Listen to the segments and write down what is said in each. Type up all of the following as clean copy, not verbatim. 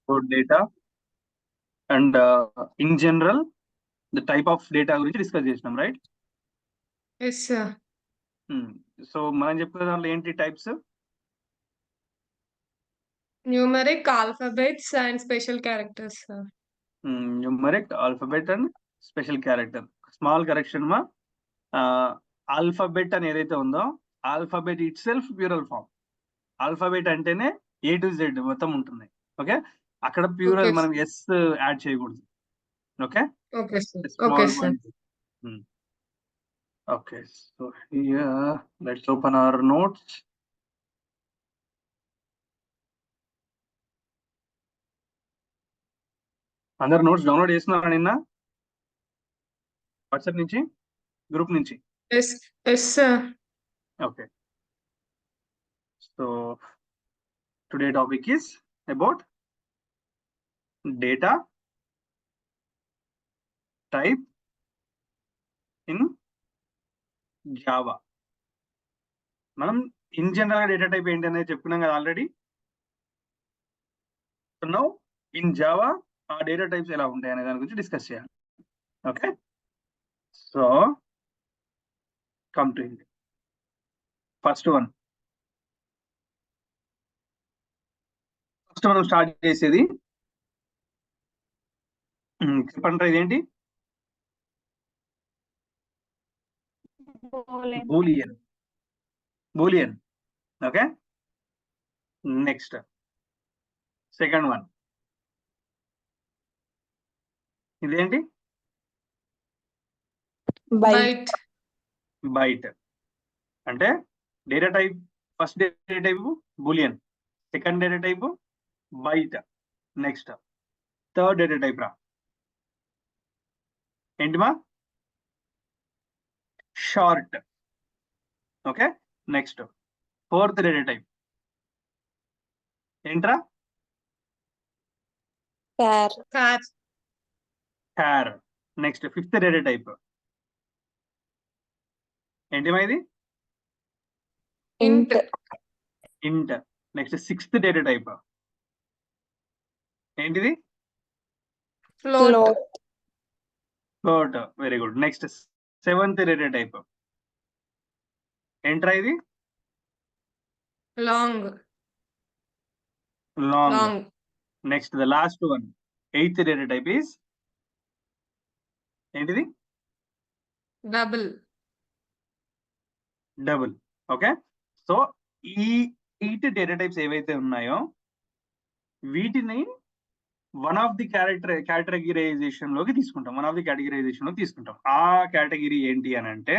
about data and in general the type of data గురించి discuss చేసినాం right. Yes, sir. So మనం చెప్పుకునే దాంట్లో ఏంటి types? Numeric, alphabets, and special characters, sir. Numeric, alphabet and special character. Small correction మా, alphabet అని ఏదైతే ఉందో alphabet itself plural form. Alphabet అంటేనే ఏ టు జెడ్ మొత్తం ఉంటుంది. ఓకే, అక్కడ ప్యూరల్ Okay, మనం ఎస్ యాడ్ చేయకూడదు. Okay, okay, sir. Okay, small sir. Point. Okay, so here let's open our notes. అందరు నోట్స్ డౌన్లోడ్ చేస్తున్నారా నిన్న వాట్సాప్ నుంచి, గ్రూప్ నుంచి? Yes, yes, sir. Okay, so today topic is about data type in Java. మనం in general data type ఏంటి అనేది చెప్పుకున్నాం కదా already. So now in Java ఆ డేటా టైప్స్ ఎలా ఉంటాయి అనే దాని గురించి డిస్కస్ చేయాలి. Okay, so come to it. First మనం స్టార్ట్ చేసేది చెప్పండి, ఇదేంటి? Boolean. Okay, next second one ఇదేంటి? Byte. బైట్. అంటే data type, first data type Boolean, second data type byte, next third data type రా ఏంటిమా? Short. Okay, next fourth data type ఏంట్రా? Char. హ్యార్. నెక్స్ట్ ఫిఫ్త్ డేటా టైప్ ఏంటిమా? ఇది Int. Int. Next sixth data type ఏంటిది? Float. Float. Very good. Next seventh data type ఏంట్రా? ఇది Long. Long. Long. Next the last one eighth data type is ఏంటిది? Double. Double. Okay, so ఈ 8 data types ఏవైతే ఉన్నాయో వీటిని one of the categorisation లోకి తీసుకుంటాం. ఆ కేటగిరీ ఏంటి అని అంటే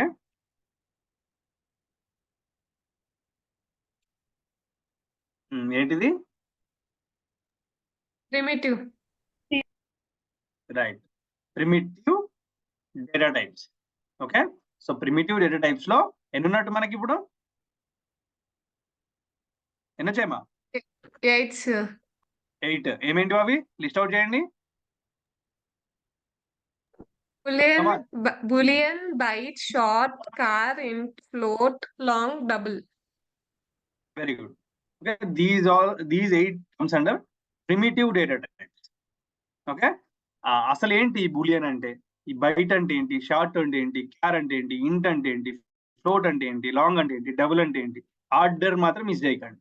ఏంటిది? Primitive. Right, primitive data types. Okay, so primitive data types లో ఎన్ని ఉన్నట్టు మనకి ఇప్పుడు? ఎన్ని వచ్చాయమ్మా? 8, sir. 8. ఏమేంటి అవి? లిస్ట్ అవుట్ చేయండి. Boolean, byte, short, char, int, float, long, double. Very good. Okay, these 8 comes under primitive data types. Okay, అసలు ఏంటి బూలియన్ అంటే? ఈ బైట్ అంటే ఏంటి? షార్ట్ అంటే ఏంటి? క్యార్ అంటే ఏంటి? ఇంట్ అంటే ఏంటి? ఫ్లోట్ అంటే ఏంటి? లాంగ్ అంటే ఏంటి? డబుల్ అంటే ఏంటి? ఆర్డర్ మాత్రం మిస్ చేయకండి.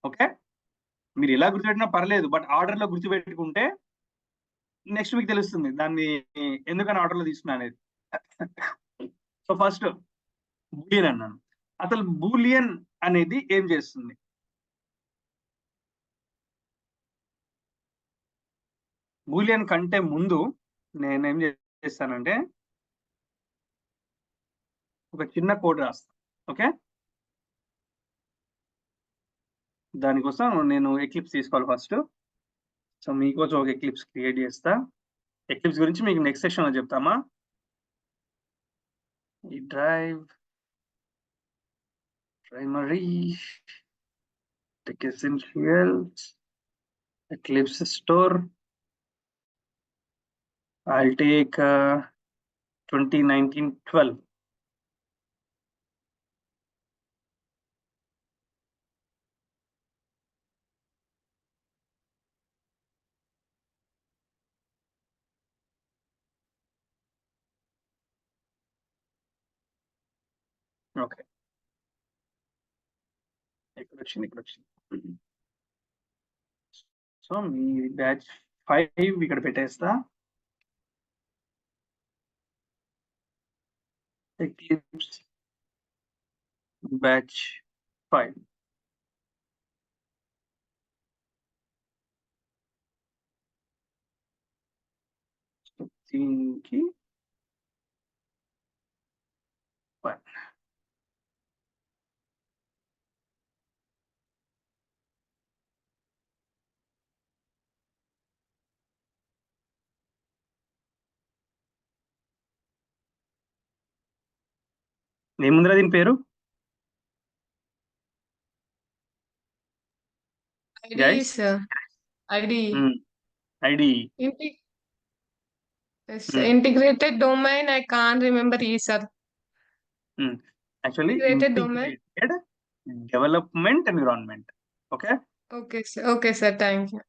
ఓకే, మీరు ఎలా గుర్తుపెట్టినా పర్లేదు, బట్ ఆర్డర్ లో గుర్తుపెట్టుకుంటే నెక్స్ట్ మీకు తెలుస్తుంది దాన్ని ఎందుకని ఆర్డర్ లో తీసుకున్నా అనేది. సో ఫస్ట్ బూలియన్ అన్నాను. అసలు బూలియన్ అనేది ఏం చేస్తుంది? బూలియన్ కంటే ముందు నేనేం చేస్తానంటే ఒక చిన్న కోడ్ రాస్తాను. ఓకే, దానికోసం నేను ఎక్లిప్స్ తీసుకోవాలి ఫస్ట్. సో మీకోసం ఒక ఎక్లిప్స్ క్రియేట్ చేస్తా. ఎక్లిప్స్ గురించి మీకు నెక్స్ట్ సెషన్ లో చెప్తామా. ఈ drive primary tech essentials eclipse store. I'll take 2019-12. Okay, ఇక్కడ వచ్చింది. సో మీ బ్యాచ్ 5 ఇక్కడ పెట్టేస్తా. Eclipse batch 5. దీనికి 5. ఏముందిరా దీని పేరు ID, guys? sir. ID. ID. Inte- yes, integrated domain. I can't remember E, sir. Actually Integrated domain. Integrated development environment. Okay, Okay, sir. Okay, sir. Thank you.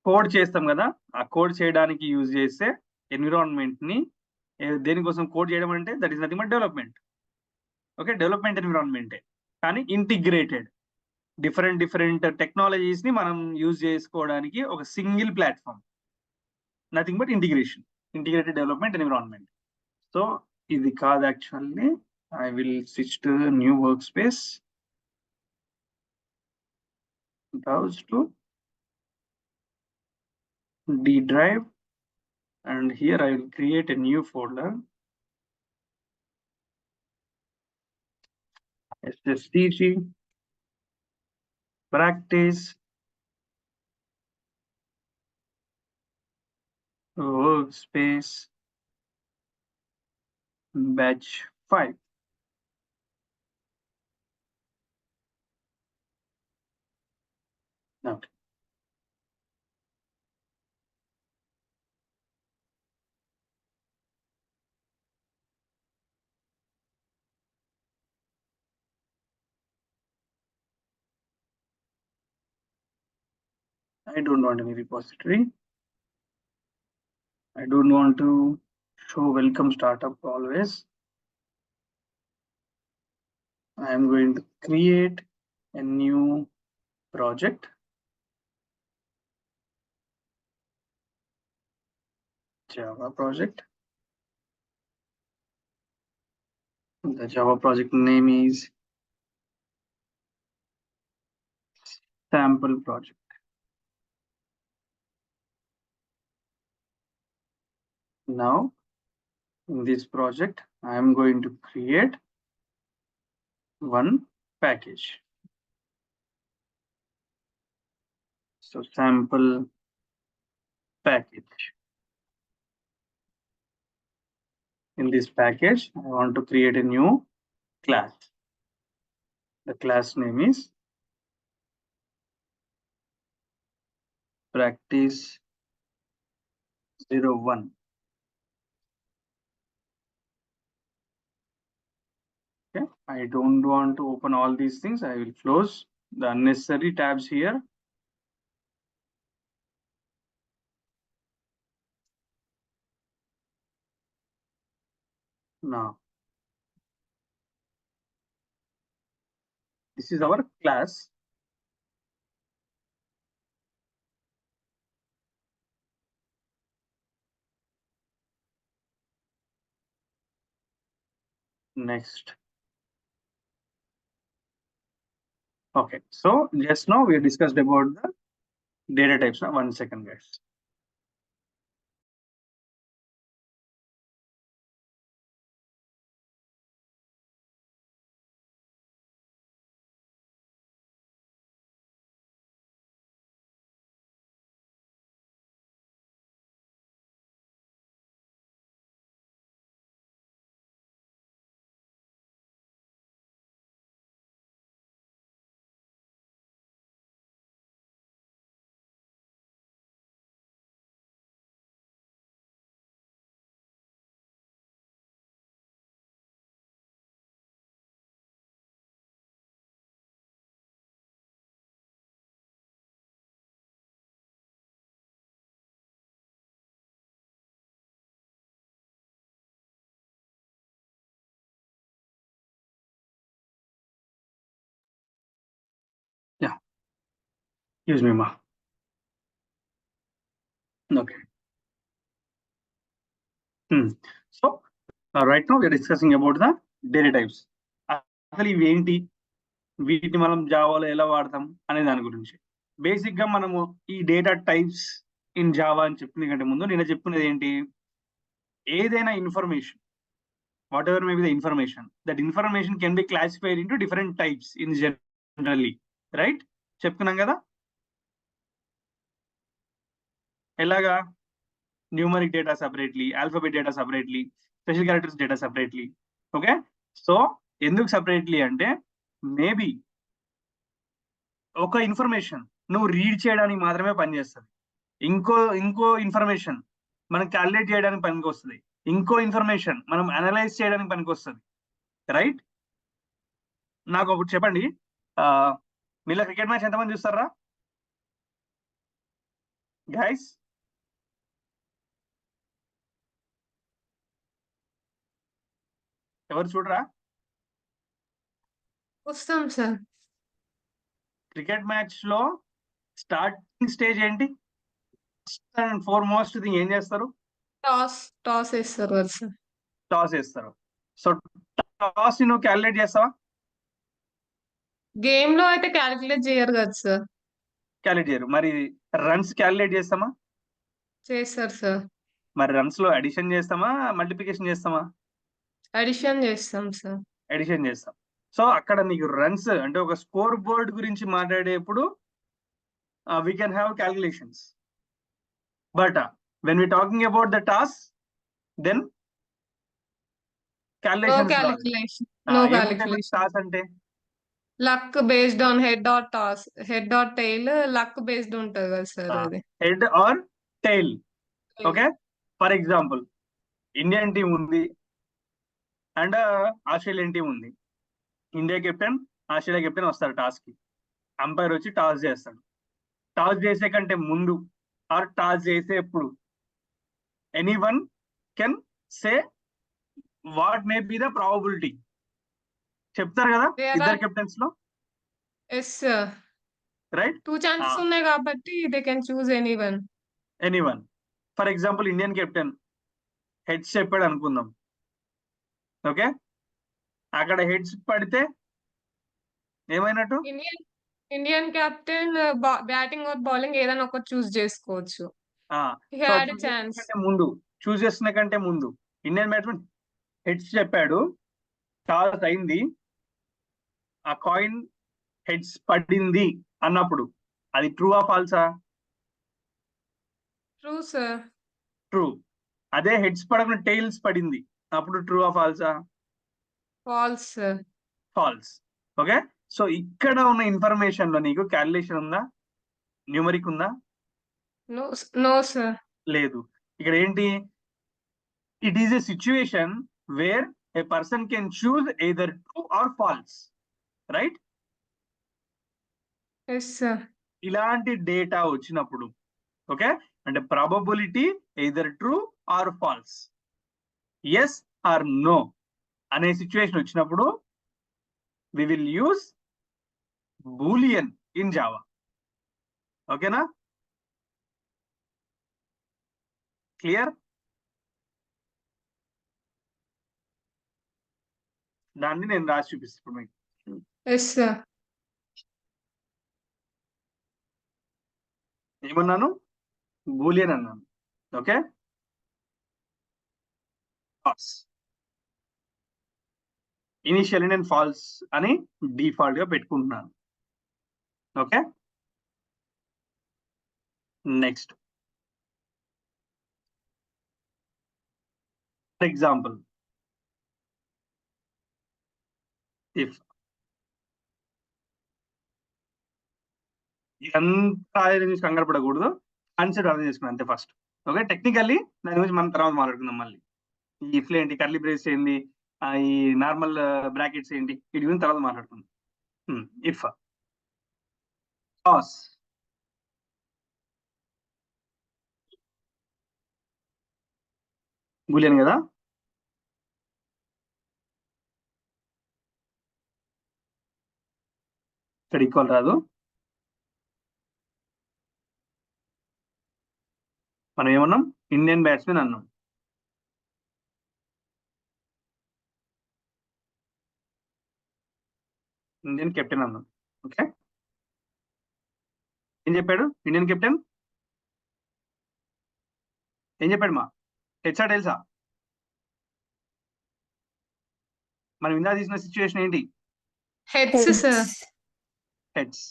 Code చేస్తాం కదా, ఆ code చేయడానికి use చేసే environment ని దేనికోసం code చేయడం అంటే that is nothing but development. Okay, development ఎన్విరాన్మెంటే, కానీ ఇంటిగ్రేటెడ్ డిఫరెంట్ టెక్నాలజీస్ ని మనం యూజ్ చేసుకోవడానికి ఒక single platform, nothing but integrated development environment. So ఇది కాదు actually. I will switch to new workspace, browse to D drive, and here I will create a new folder, SSTG practice workspace batch 5. Okay, I don't want any repository. I don't want to show welcome startup always. I am going to create a new project, Java project. The Java project name is sample project. Now in this project I am going to create one package. So sample package. In this package I want to create a new class. The class name is practice 01. Okay, I don't want to open all these things. I will close the unnecessary tabs here. Now this is our class. Next. Okay, so just now we discussed about the data types. Now 1 second, guys. Use me మా. Okay. So right now we're discussing about the data types. అసలు ఇవి ఏంటి, వీటిని మనం జావాలో ఎలా వాడతాం అనే దాని గురించి. బేసిక్ గా మనము ఈ డేటా టైప్స్ ఇన్ జావా అని చెప్పిన కంటే ముందు నేను చెప్పుకునేది ఏంటి, ఏదైనా information, what ever May be the information, that information can be classified into different types in generally, right? చెప్పుకున్నాం కదా ఎలాగా, numeric data separately, alphabet data separately, special characters data separately. Okay, so ఎందుకు సెపరేట్లీ అంటే maybe ఒక information నువ్వు read చేయడానికి మాత్రమే పనిచేస్తుంది, ఇంకో ఇన్ఫర్మేషన్ మనం క్యాలిక్యులేట్ చేయడానికి పనికి వస్తుంది, ఇంకో ఇన్ఫర్మేషన్ మనం అనలైజ్ చేయడానికి పనికి వస్తుంది, రైట్? నాకు ఒకటి చెప్పండి, మీలో క్రికెట్ మ్యాచ్ ఎంతమంది చూస్తారా గైస్? ఎవరు చూడరా వస్తాం సార్. క్రికెట్ మ్యాచ్ లో స్టార్టింగ్ స్టేజ్ ఏంటి? అండ్ ఫోర్మోస్ట్ థింగ్ ఏం చేస్తారు? టాస్ వేస్తారు కదా సార్. టాస్ వేస్తారు. సో టాస్ నువ్వు క్యాలిక్యులేట్ చేస్తావా? గేమ్ లో అయితే క్యాలిక్యులేట్ చేయరు కదా సార్. క్యాలిక్యులేట్ చేయరు. మరి రన్స్ క్యాలిక్యులేట్ చేస్తామా? చేస్తారు సార్. మరి రన్స్ లో అడిషన్ చేస్తామా, మల్టిప్లికేషన్ చేస్తామా? అడిషన్ చేస్తాం సార్. అడిషన్ చేస్తాం. సో అక్కడ నీకు రన్స్ అంటే ఒక స్కోర్ బోర్డ్ గురించి మాట్లాడేప్పుడు we can have calculations, but when we talking about the toss then no calculations calculation. No calculation. Toss అంటే luck based on head or toss, head or tail, luck based ఉంటది కదా sir అది. Head or tail. Okay, for example Indian team ఉంది and Australian team ఉంది. India captain, Australia captain వస్తారు toss కి. Umpire వచ్చి toss చేస్తాడు. టాస్ చేసే కంటే ముందు ఆర్ టాస్ చేసేప్పుడు any one can say what may be the probability. చెప్తారు కదా ఇద్దరు కెప్టెన్స్ లో, yes sir. Right? Two chances ఉన్నాయి కాబట్టి they can choose any one. Any one. For example Indian captain heads చెప్పాడు అనుకుందాం. ఓకే, అక్కడ హెడ్స్ పడితే ఏమైనట్టు? Indian captain batting or bowling ఏదైనా ఒకటి చూస్ చేసుకోవచ్చు. He had a chance. చూస్ చేస్తున్న కంటే ముందు ఇండియన్ బ్యాట్స్మెన్ హెడ్స్ చెప్పాడు, టాస్ అయింది, ఆ కాయిన్ హెడ్స్ పడింది అన్నప్పుడు అది ట్రూ ఆ ఫాల్సా? True sir. ట్రూ. అదే హెడ్స్ పడకుండా టైల్స్ పడింది అప్పుడు ట్రూ ఆ ఫాల్సా? False sir. False. Okay, so ఇక్కడ ఉన్న ఇన్ఫర్మేషన్ లో నీకు క్యాలిక్యులేషన్ ఉందా, న్యూమరిక్ ఉందా? No sir. లేదు. ఇక్కడ ఏంటి, it is a situation where a person can choose either true or false, right? Yes sir. ఇలాంటి డేటా వచ్చినప్పుడు ఓకే, అంటే probability either true or false, yes or no అనే సిచ్యువేషన్ వచ్చినప్పుడు we will use boolean in Java. ఓకేనా? Clear? దాన్ని నేను రాసి చూపిస్తాను మీకు. Yes sir. ఏమన్నాను? బూలియన్ అన్నాను. Okay, false. ఇనిషియల్లీ నేను ఫాల్స్ అని డిఫాల్ట్ గా పెట్టుకుంటున్నాను. Okay, next for example if ఇదంతా కంగారు పడకూడదు, కాన్సెప్ట్ అర్థం చేసుకున్నాను అంతే ఫస్ట్. ఓకే, టెక్నికల్లీ దాని గురించి మనం తర్వాత మాట్లాడుకుందాం. మళ్ళీ ఈ ఇఫ్ ఏంటి, కర్లీ బ్రేస్ ఏంటి, ఈ నార్మల్ బ్రాకెట్స్ ఏంటి, వీటి గురించి తర్వాత మాట్లాడుకుందాం. ఇఫ్ టాస్ బూలియన్ కదా, ఇక్కడ ఈక్వల్ రాదు, మనం ఏమన్నాం? ఇండియన్ బ్యాట్స్మెన్ అన్నాం. ఇండియన్ కెప్టెన్ అన్నాం. ఓకే, ఏం చెప్పాడు ఇండియన్ కెప్టెన్? ఏం చెప్పాడు మా? హెడ్సా టైల్సా? మనం ఇందా తీసిన సిచ్యువేషన్ ఏంటి? Heads sir. హెడ్స్.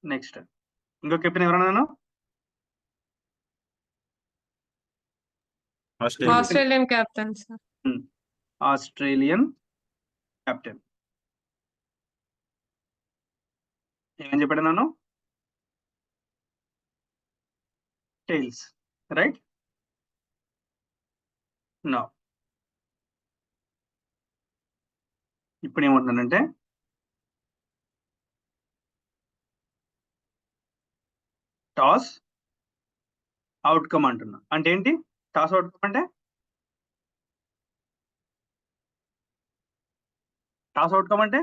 నెక్స్ట్ ఇంకో కెప్టెన్ ఎవరన్నా? Australian captain sir. Australian captain ఏమని చెప్పాడు నన్ను? Tiles, right? నో, ఇప్పుడు ఏమంటున్నానంటే టాస్ అవుట్కమ్ అంటున్నా. అంటే ఏంటి టాస్ అవుట్కమ్ అంటే? టాస్ అవుట్కమ్ అంటే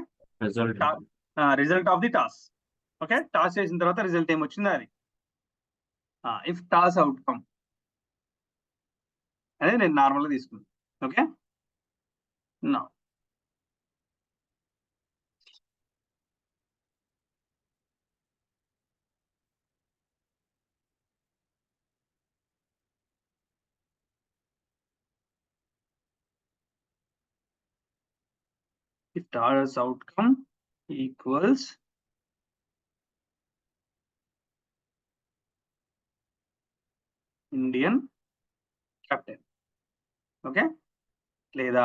result of the toss. Okay, toss చేసిన తర్వాత రిజల్ట్ ఏమొచ్చిందో అది. ఇఫ్ టాస్ అవుట్కమ్ అనేది నేను నార్మల్గా తీసుకున్నాను. ఓకే, నా if toss outcome equals Indian captain. Okay, లేదా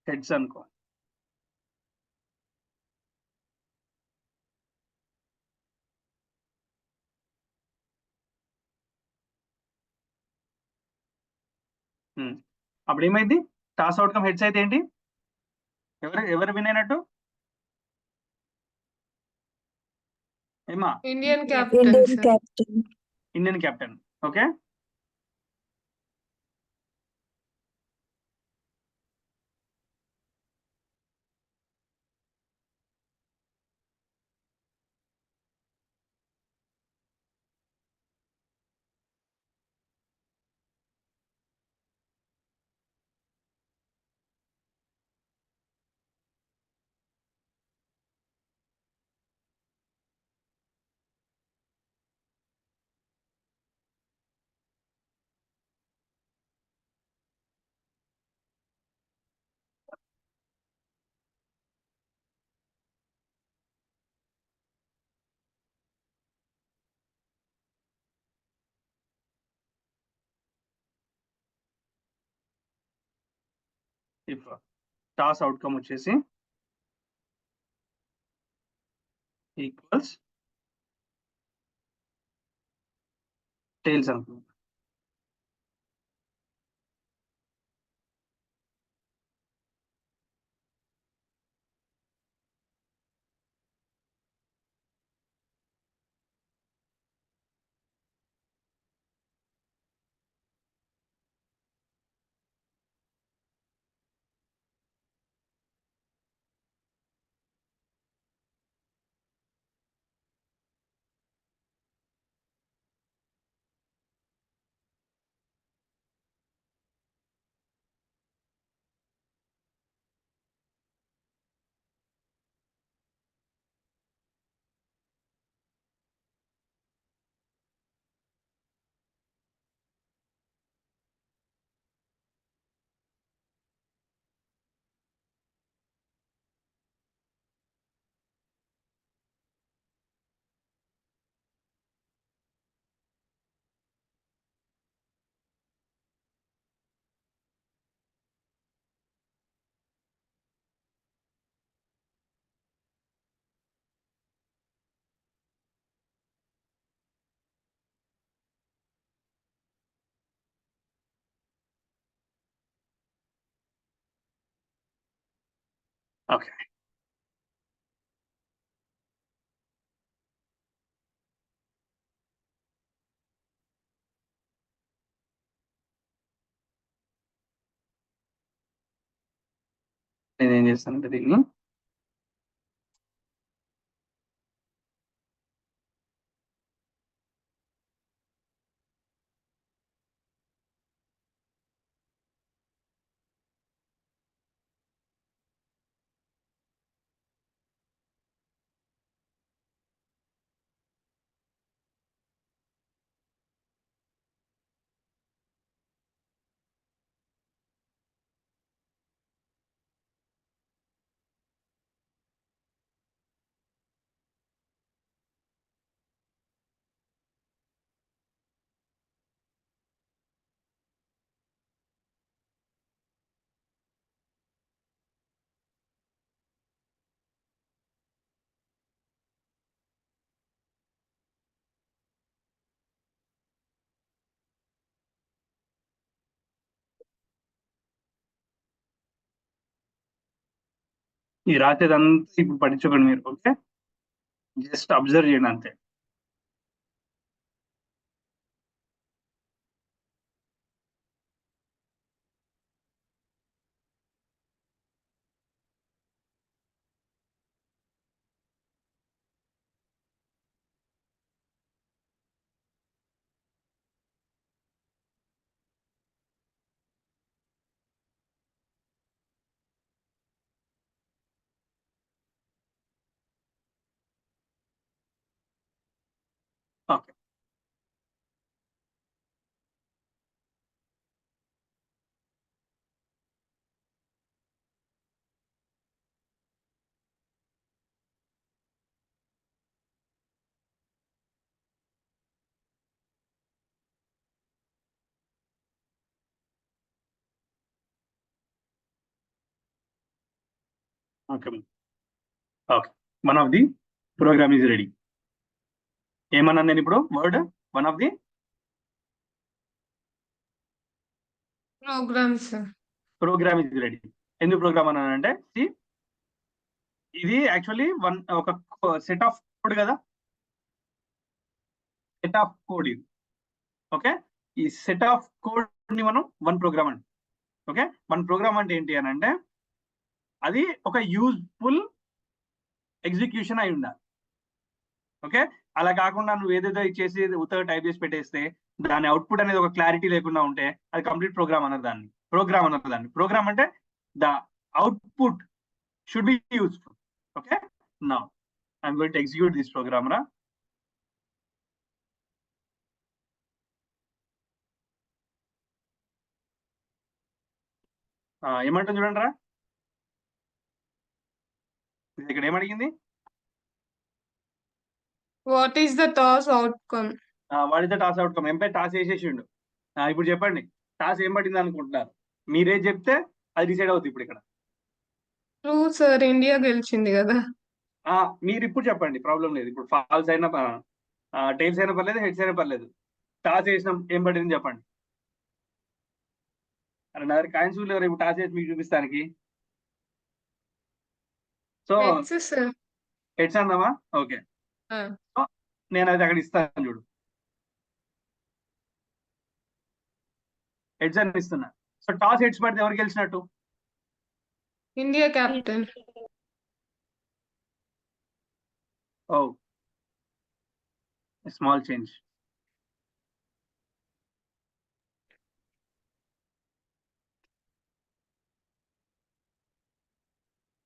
హెడ్స్ అనుకో. అప్పుడు ఏమైంది? టాస్ అవుట్కమ్ హెడ్స్ అయితే ఏంటి? ఎవరు విన్ అయినట్టు? ఏమా? Indian captain sir. Indian captain. Okay, if toss outcome వచ్చేసి ఈక్వల్స్ టైల్స్ అనుకో. ఓకే, నేను ఏం చేస్తానంటే దీన్ని ఈ రాసేదంతా ఇప్పుడు పట్టించుకోండి మీరు. ఓకే, జస్ట్ అబ్జర్వ్ చేయండి అంతే. Okay, okay, okay. One of the program is ready. ఏమన్నాను నేను ఇప్పుడు? Word one of the programs. Program is ready. ఎందుకు ప్రోగ్రామ్ అన్నానంటే, ఇది యాక్చువల్లీ ఒక సెట్ ఆఫ్ కోడ్ కదా, సెట్ ఆఫ్ కోడ్ ఇది. ఓకే, ఈ సెట్ ఆఫ్ కోడ్ ని మనం వన్ ప్రోగ్రామ్ అంటే. ఓకే, వన్ ప్రోగ్రామ్ అంటే ఏంటి అని అంటే, అది ఒక యూజ్ఫుల్ ఎగ్జిక్యూషన్ అయి ఉండాలి. ఓకే, అలా కాకుండా నువ్వు ఏదేదో ఇచ్చేసి ఉత్తగా టైప్ చేసి పెట్టేస్తే దాని అవుట్పుట్ అనేది ఒక క్లారిటీ లేకుండా ఉంటే అది కంప్లీట్ ప్రోగ్రామ్ అన్నారు దాన్ని. ప్రోగ్రామ్ అంటే the output should be useful. Okay, now I'm going to execute this program రా. ఏమంటుంది చూడండి రా, ఇక్కడ ఏమడిగింది? What is the toss outcome? What is the toss outcome? Umpire toss వేసేసిండు. ఇప్పుడు చెప్పండి, టాస్ ఏం పడింది అనుకుంటున్నారు? మీరే చెప్తే అది డిసైడ్ అవుతుంది ఇప్పుడు ఇక్కడ. ట్రూ సార్, ఇండియా గెలిచింది కదా. మీరు ఇప్పుడు చెప్పండి, ప్రాబ్లం లేదు. ఇప్పుడు ఫాల్స్ అయినా టైల్స్ అయినా పర్లేదు, హెడ్స్ అయినా పర్లేదు. టాస్ వేసినాం, ఏం పడింది చెప్పండి. అరే నా దగ్గర కాయిన్స్ లేవు, ఇప్పుడు టాస్ వేసి మీకు చూపిస్తానికి. So heads sir. హెడ్స్ అన్నామా? ఓకే, నేను అది అక్కడ ఇస్తాను చూడు, హెడ్స్ అని ఇస్తున్నా. సో టాస్ హెడ్స్ పడితే ఎవరు గెలిచినట్టు? India captain. Oh, small change.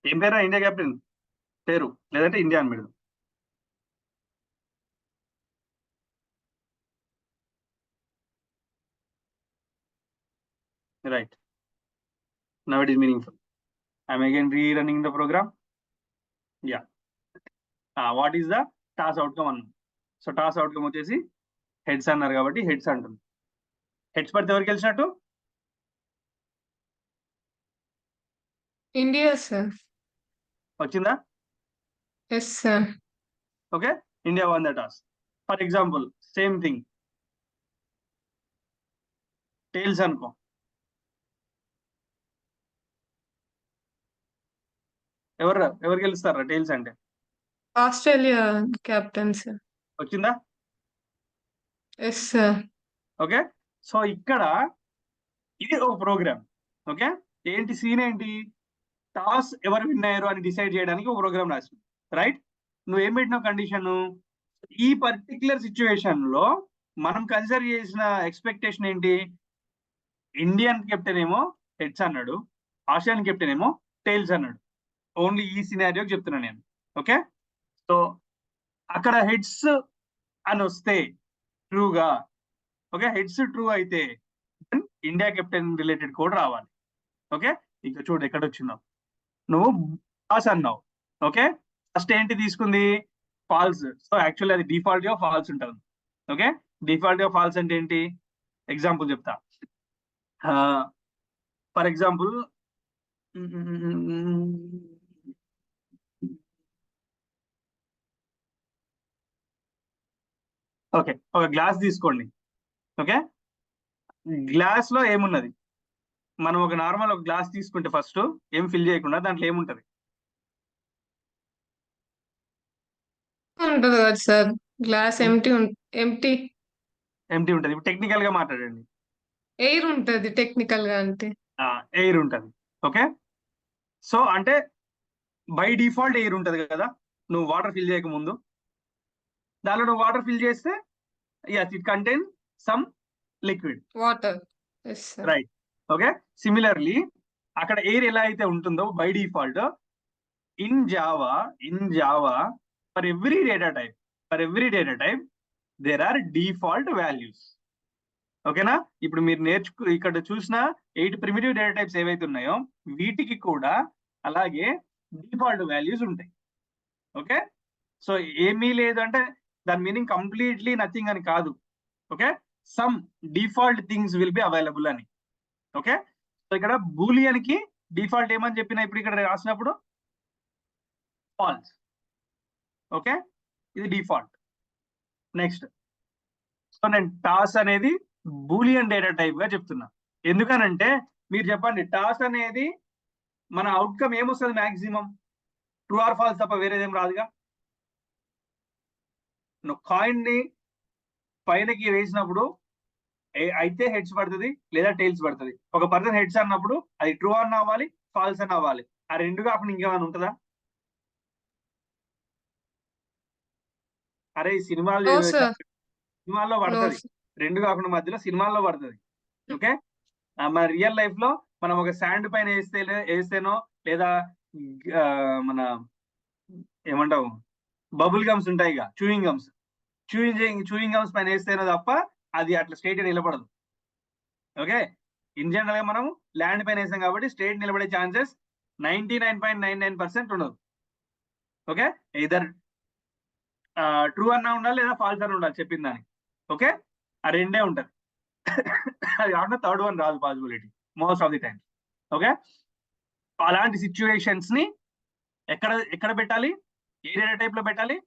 ఏం పేరా ఇండియా కెప్టెన్ పేరు, లేదంటే ఇండియా అని పెడదాం. Right, now it is meaningful. I'm again rerunning the program. Yeah, what is the toss outcome అన్నాం. సో టాస్ అవుట్కమ్ వచ్చేసి హెడ్స్ అన్నారు కాబట్టి హెడ్స్ అంటుంది. హెడ్స్ పడితే ఎవరు గెలిచినట్టు? India sir. వచ్చిందా? Yes sir. Okay, India won the toss. For example same thing, tails అనుకో. ఎవరు గెలుస్తారా టైల్స్ అంటే? Australia captain sir. వచ్చిందా? Yes sir. ఓకే, సో ఇక్కడ ఇది ఒక ప్రోగ్రామ్. ఓకే, ఏంటి సీన్ ఏంటి? టాస్ ఎవరు విన్ అయ్యారు అని డిసైడ్ చేయడానికి ఒక ప్రోగ్రామ్ రాసింది. రైట్, నువ్వు ఏం పెట్టినావు కండిషన్? ఈ పర్టికులర్ సిచ్యువేషన్ లో మనం కన్సిడర్ చేసిన ఎక్స్పెక్టేషన్ ఏంటి? ఇండియన్ కెప్టెన్ ఏమో హెడ్స్ అన్నాడు, ఆస్ట్రేలియన్ కెప్టెన్ ఏమో టైల్స్ అన్నాడు. ఓన్లీ ఈ సినారియోకి చెప్తున్నా నేను. ఓకే, సో అక్కడ హెడ్స్ అని వస్తే ట్రూగా, ఓకే, హెడ్స్ ట్రూ అయితే ఇండియా కెప్టెన్ రిలేటెడ్ కోడ్ రావాలి. ఓకే, ఇంకా చూడు ఎక్కడ వచ్చిందో. నువ్వు టాస్ అన్నావు. ఓకే, ఫస్ట్ ఏంటి తీసుకుంది? ఫాల్స్. సో యాక్చువల్లీ అది డిఫాల్ట్ గా ఫాల్స్ ఉంటుంది. ఓకే, డిఫాల్ట్ గా ఫాల్స్ అంటే ఏంటి? ఎగ్జాంపుల్ చెప్తా. ఫర్ ఎగ్జాంపుల్ ఓకే, ఒక గ్లాస్ తీసుకోండి. ఓకే, గ్లాస్ లో ఏమున్నది? మనం ఒక నార్మల్ ఒక గ్లాస్ తీసుకుంటే ఫస్ట్ ఏం ఫిల్ చేయకుండా దాంట్లో ఏముంటది? ఉంటది కదా sir, glass empty empty empty ఉంటుంది. ఇప్పుడు టెక్నికల్ గా మాట్లాడండి. ఎయిర్ ఉంటది టెక్నికల్ గా అంటే. ఎయిర్ ఉంటుంది. ఓకే, సో అంటే బై డిఫాల్ట్ ఎయిర్ ఉంటది కదా, నువ్వు వాటర్ ఫిల్ చేయక ముందు. దానిలో నువ్వు వాటర్ ఫిల్ చేస్తే yes it contain some liquid, water. Yes sir. Right. Okay, similarly అక్కడ ఎయిర్ ఎలా అయితే ఉంటుందో by default in Java for every data type there are default values. ఓకేనా? ఇప్పుడు మీరు ఇక్కడ చూసిన 8 ప్రిమిటివ్ డేటా టైప్స్ ఏవైతే ఉన్నాయో వీటికి కూడా అలాగే డిఫాల్ట్ వాల్యూస్ ఉంటాయి. ఓకే, సో ఏమీ లేదు అంటే దాని మీనింగ్ కంప్లీట్లీ నథింగ్ అని కాదు. Okay, some default things will be available అని. ఓకే, సో ఇక్కడ బూలియన్ కి డిఫాల్ట్ ఏమని చెప్పినా ఇప్పుడు ఇక్కడ రాసినప్పుడు ఫాల్స్. ఓకే, ఇది డిఫాల్ట్. నెక్స్ట్, సో నేను టాస్ అనేది బూలియన్ డేటా టైప్ గా చెప్తున్నా. ఎందుకనంటే మీరు చెప్పండి, టాస్ అనేది మన అవుట్కమ్ ఏమొస్తుంది? మాక్సిమం ట్రూ ఆర్ ఫాల్స్ తప్ప వేరేదేం రాదుగా. నువ్వు కాయిన్ ని పైనకి వేసినప్పుడు అయితే హెడ్స్ పడుతుంది లేదా టైల్స్ పడుతుంది. ఒక పర్సన్ హెడ్స్ అన్నప్పుడు అది ట్రూ అన్న అవ్వాలి, ఫాల్స్ అన్న అవ్వాలి. ఆ రెండు కాకుండా ఇంకేమైనా ఉంటుందా? అరే ఈ సినిమాల్లో పడుతుంది, రెండు కాకుండా మధ్యలో సినిమాల్లో పడుతుంది. ఓకే, మన రియల్ లైఫ్ లో మనం ఒక శాండ్ పైన వేస్తేనో లేదా మన ఏమంటావు బబుల్ గమ్స్ ఉంటాయి, చూయింగ్ గమ్స్ పైన వేస్తేనో తప్ప అది అట్లా స్ట్రైట్ నిలబడదు. ఓకే, ఇన్ జనరల్ గా మనం ల్యాండ్ పైన వేసాం కాబట్టి స్ట్రైట్ నిలబడే ఛాన్సెస్ 99.99% ఉండదు. ఓకే, ఇదర్ ట్రూ అన్నా ఉండాలి లేదా ఫాల్స్ అన్న ఉండాలి చెప్పిన దానికి. ఓకే, ఆ రెండే ఉంటది. అది కాకుండా థర్డ్ వన్ రాదు possibility most of the time. Okay, అలాంటి సిచ్యువేషన్స్ ని ఎక్కడ పెట్టాలి? ఏ డేటా టైప్ లో పెట్టాలి?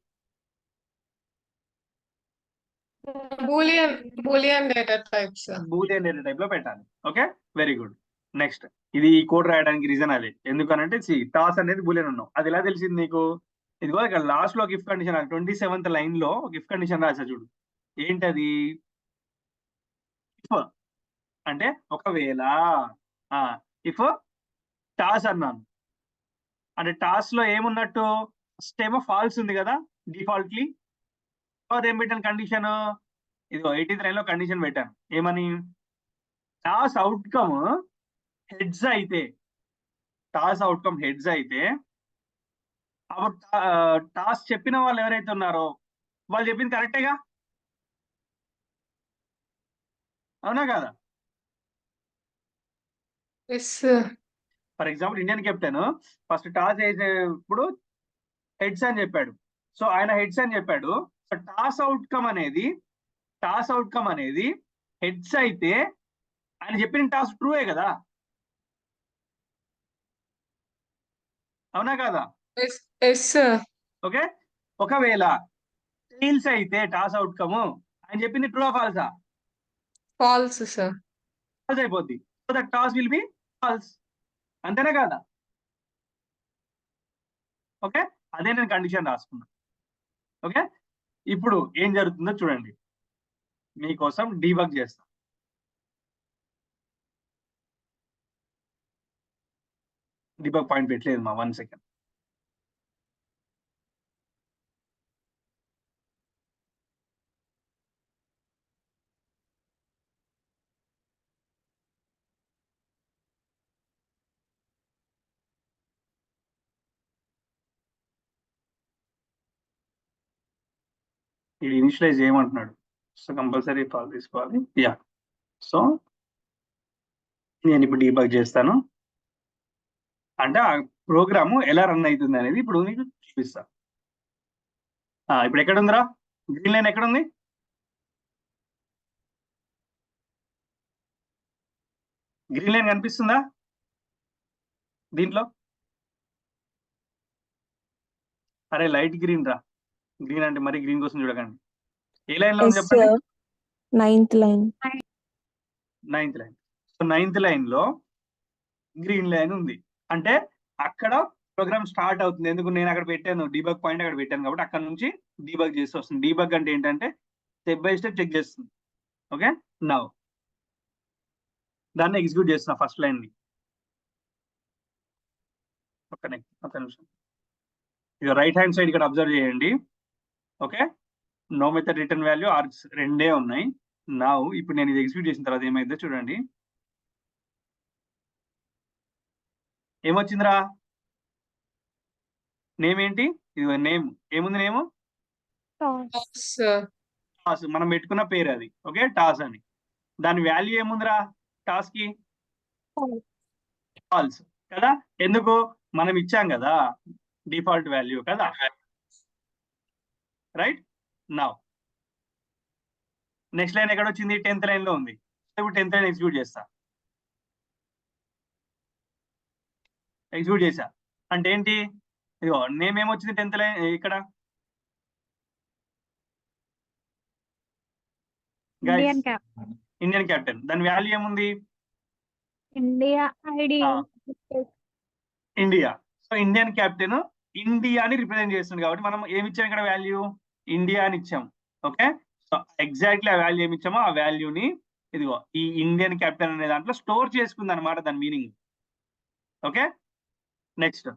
Boolean data types. Boolean data type లో పెట్టాలి. Okay, very good. నెక్స్ట్, ఇది కోడ్ రాయడానికి రీజన్ అదే. ఎందుకనంటే టాస్ అనేది బూలియన్ ఉన్నావు. అది ఎలా తెలిసింది నీకు? ఇదిగో ఇక్కడ లాస్ట్ లో గిఫ్ట్ కండిషన్ 27th లైన్ లో గిఫ్ట్ కండిషన్ రాసా చూడు. ఏంటది? ఇఫ్ అంటే ఒకవేళ ఇఫ్ టాస్ అన్నాను అంటే టాస్ లో ఏమున్నట్టు? ఫస్ట్ ఏమో ఫాల్స్ ఉంది కదా డిఫాల్ట్లీ. అదేం పెట్టాను కండిషన్? ఇదిగో 18th లైన్ లో కండిషన్ పెట్టాను. ఏమని? టాస్ అవుట్కమ్ హెడ్స్ అయితే అప్పుడు టాస్ చెప్పిన వాళ్ళు ఎవరైతే ఉన్నారో వాళ్ళు చెప్పింది కరెక్టేగా, అవునా కదా? For example Indian captain first toss వేసేప్పుడు హెడ్స్ అని చెప్పాడు. సో ఆయన హెడ్స్ అని చెప్పాడు. సో టాస్ అవుట్కమ్ అనేది హెడ్స్ అయితే ఆయన చెప్పిన టాస్ ట్రూయే కదా, అవునా కదా? ఓకే, ఒకవేళ టైల్స్ అయితే టాస్ అవుట్కమ్ ఆయన చెప్పింది ట్రూ ఆ ఫాల్సా? False sir. ఫాల్స్ అయిపోద్ది. So that toss will be false, అంతేనా కదా? ఓకే, అదే నేను కండిషన్ రాసుకున్నా. ఓకే, ఇప్పుడు ఏం జరుగుతుందో చూడండి, మీకోసం డీబగ్ చేస్తా. డీబగ్ పాయింట్ పెట్టలేదు మా 1 సెకండ్. ఇది ఇనిషియలైజ్ చేయమంటున్నాడు. సో కంపల్సరీ ఫాల్ తీసుకోవాలి. యా, సో నేను ఇప్పుడు డీబగ్ చేస్తాను. అంటే ఆ ప్రోగ్రాము ఎలా రన్ అవుతుంది అనేది ఇప్పుడు మీకు చూపిస్తా. ఇప్పుడు ఎక్కడ ఉందిరా? గ్రీన్ లైన్ ఎక్కడ ఉంది? గ్రీన్ లైన్ కనిపిస్తుందా దీంట్లో? అరే లైట్ గ్రీన్ రా. గ్రీన్ అంటే మరి గ్రీన్ కోసం చూడకండి. ఏ లైన్ లో ఉంది చెప్పండి? 9th line. 9th line. So 9th line లో గ్రీన్ లైన్ ఉంది అంటే అక్కడ ప్రోగ్రామ్ స్టార్ట్ అవుతుంది. ఎందుకు నేను అక్కడ పెట్టాను డీబగ్ పాయింట్ అక్కడ పెట్టాను కాబట్టి అక్కడ నుంచి డీబగ్ చేసి వస్తుంది. డీబగ్ అంటే ఏంటంటే స్టెప్ బై స్టెప్ చెక్ చేస్తుంది. ఓకే, నౌ దాన్ని ఎగ్జిక్యూట్ చేస్తున్నా ఫస్ట్ లైన్ ని. ఒక్క నిమిషం. ఇక రైట్ హ్యాండ్ సైడ్ ఇక్కడ అబ్జర్వ్ చేయండి. Okay, no method return value args రెండే ఉన్నాయి. నౌ ఇప్పుడు నేను ఇది ఎగ్జిక్యూట్ చేసిన తర్వాత ఏమైందో చూడండి. ఏమొచ్చిందిరా? నేమ్ ఏంటి? ఇది నేమ్. ఏముంది నేమ్? టాస్. మనం పెట్టుకున్న పేరు అది. ఓకే, టాస్ అని. దాని వాల్యూ ఏముందిరా టాస్ కి? ఫాల్స్ కదా. ఎందుకు? మనం ఇచ్చాం కదా డిఫాల్ట్ వాల్యూ కదా. రైట్, నౌ నెక్స్ట్ లైన్ ఎక్కడ వచ్చింది? 10th లైన్ లో ఉంది. ఇప్పుడు 10th లైన్ ఎగ్జిక్యూట్ చేస్తా. ఎగ్జిక్యూట్ చేసా అంటే ఏంటి? ఇదిగో నేమ్ ఏమొచ్చింది 10th లైన్ ఇక్కడ. Indian captain. దాని వాల్యూ ఏముంది? India ID India. So Indian captain ఇండియాని రిప్రజెంట్ చేస్తుంది కాబట్టి మనం ఏమి ఇచ్చాం ఇక్కడ? వాల్యూ ఇండియా అని ఇచ్చాం. ఓకే, సో ఎగ్జాక్ట్లీ ఆ వాల్యూ ఏమి ఇచ్చామో ఆ వాల్యూని ఇదిగో ఈ ఇండియన్ క్యాప్టెన్ అనే దాంట్లో స్టోర్ చేసుకుంది అనమాట దాని మీనింగ్. ఓకే, నెక్స్ట్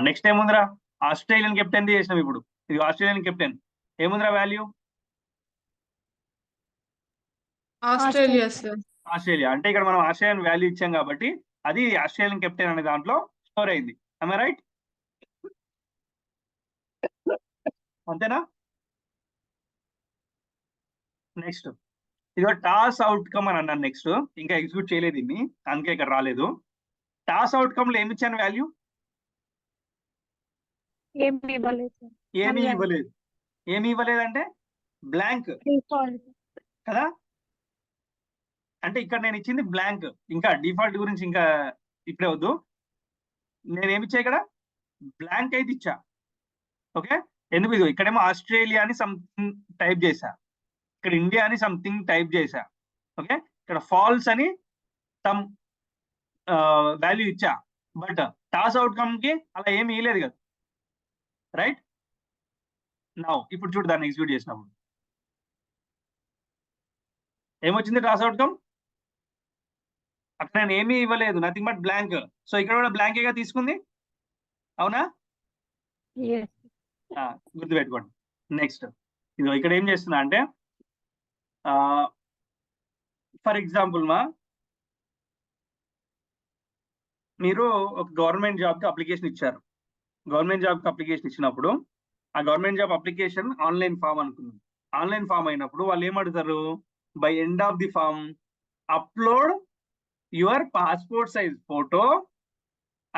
నెక్స్ట్ ఏముందిరా? ఆస్ట్రేలియన్ కెప్టెన్ చేసినాం ఇప్పుడు. ఇది ఆస్ట్రేలియన్ కెప్టెన్ ఏముందిరా వాల్యూ? ఆస్ట్రేలియా. అంటే ఇక్కడ మనం ఆస్ట్రేలియన్ వాల్యూ ఇచ్చాం కాబట్టి అది ఆస్ట్రేలియన్ కెప్టెన్ అనే దాంట్లో స్టోర్ అయింది. am I right? అంతేనా? నెక్స్ట్ ఇదిగో టాస్ అవుట్కమ్ అని అన్నాను. నెక్స్ట్ ఇంకా ఎగ్జిక్యూట్ చేయలేదు దీన్ని, అందుకే ఇక్కడ రాలేదు. టాస్ అవుట్కమ్ లో ఏమి ఇచ్చాను వాల్యూ? ఏమి ఇవ్వలేదు. ఏమీ ఇవ్వలేదు. ఏమి ఇవ్వలేదు అంటే బ్లాంక్ కదా. అంటే ఇక్కడ నేను ఇచ్చింది బ్లాంక్. ఇంకా డిఫాల్ట్ గురించి ఇంకా ఇప్పుడే వద్దు. నేనేమి ఇచ్చా ఇక్కడ? బ్లాంక్ అయితే ఇచ్చా. ఓకే, ఎందుకు? ఇది ఇక్కడేమో ఆస్ట్రేలియా అని సంథింగ్ టైప్ చేశా, ఇక్కడ ఇండియా అని సంథింగ్ టైప్ చేశా. ఓకే, ఇక్కడ ఫాల్స్ అని సమ్ వాల్యూ ఇచ్చా. బట్ టాస్ అవుట్కమ్ కి అలా ఏమి ఇవ్వలేదు కదా. రైట్, నౌ ఇప్పుడు చూడు దాన్ని ఎగ్జిక్యూట్ చేసినప్పుడు ఏమొచ్చింది? Toss outcome. అక్కడ నేను ఏమీ ఇవ్వలేదు, నథింగ్ బట్ బ్లాంక్. సో ఇక్కడ కూడా బ్లాంకేగా తీసుకుంది. అవునా? గుర్తుపెట్టుకోండి. నెక్స్ట్ ఇది ఇక్కడ ఏం చేస్తున్నా అంటే ఫర్ ఎగ్జాంపుల్ మీరు ఒక గవర్నమెంట్ జాబ్ కి అప్లికేషన్ ఇచ్చారు. గవర్నమెంట్ జాబ్ కి అప్లికేషన్ ఇచ్చినప్పుడు ఆ government job application online form అనుకుంది. ఆన్లైన్ ఫామ్ అయినప్పుడు వాళ్ళు ఏమడుగుతారు? By end of the form upload your passport size photo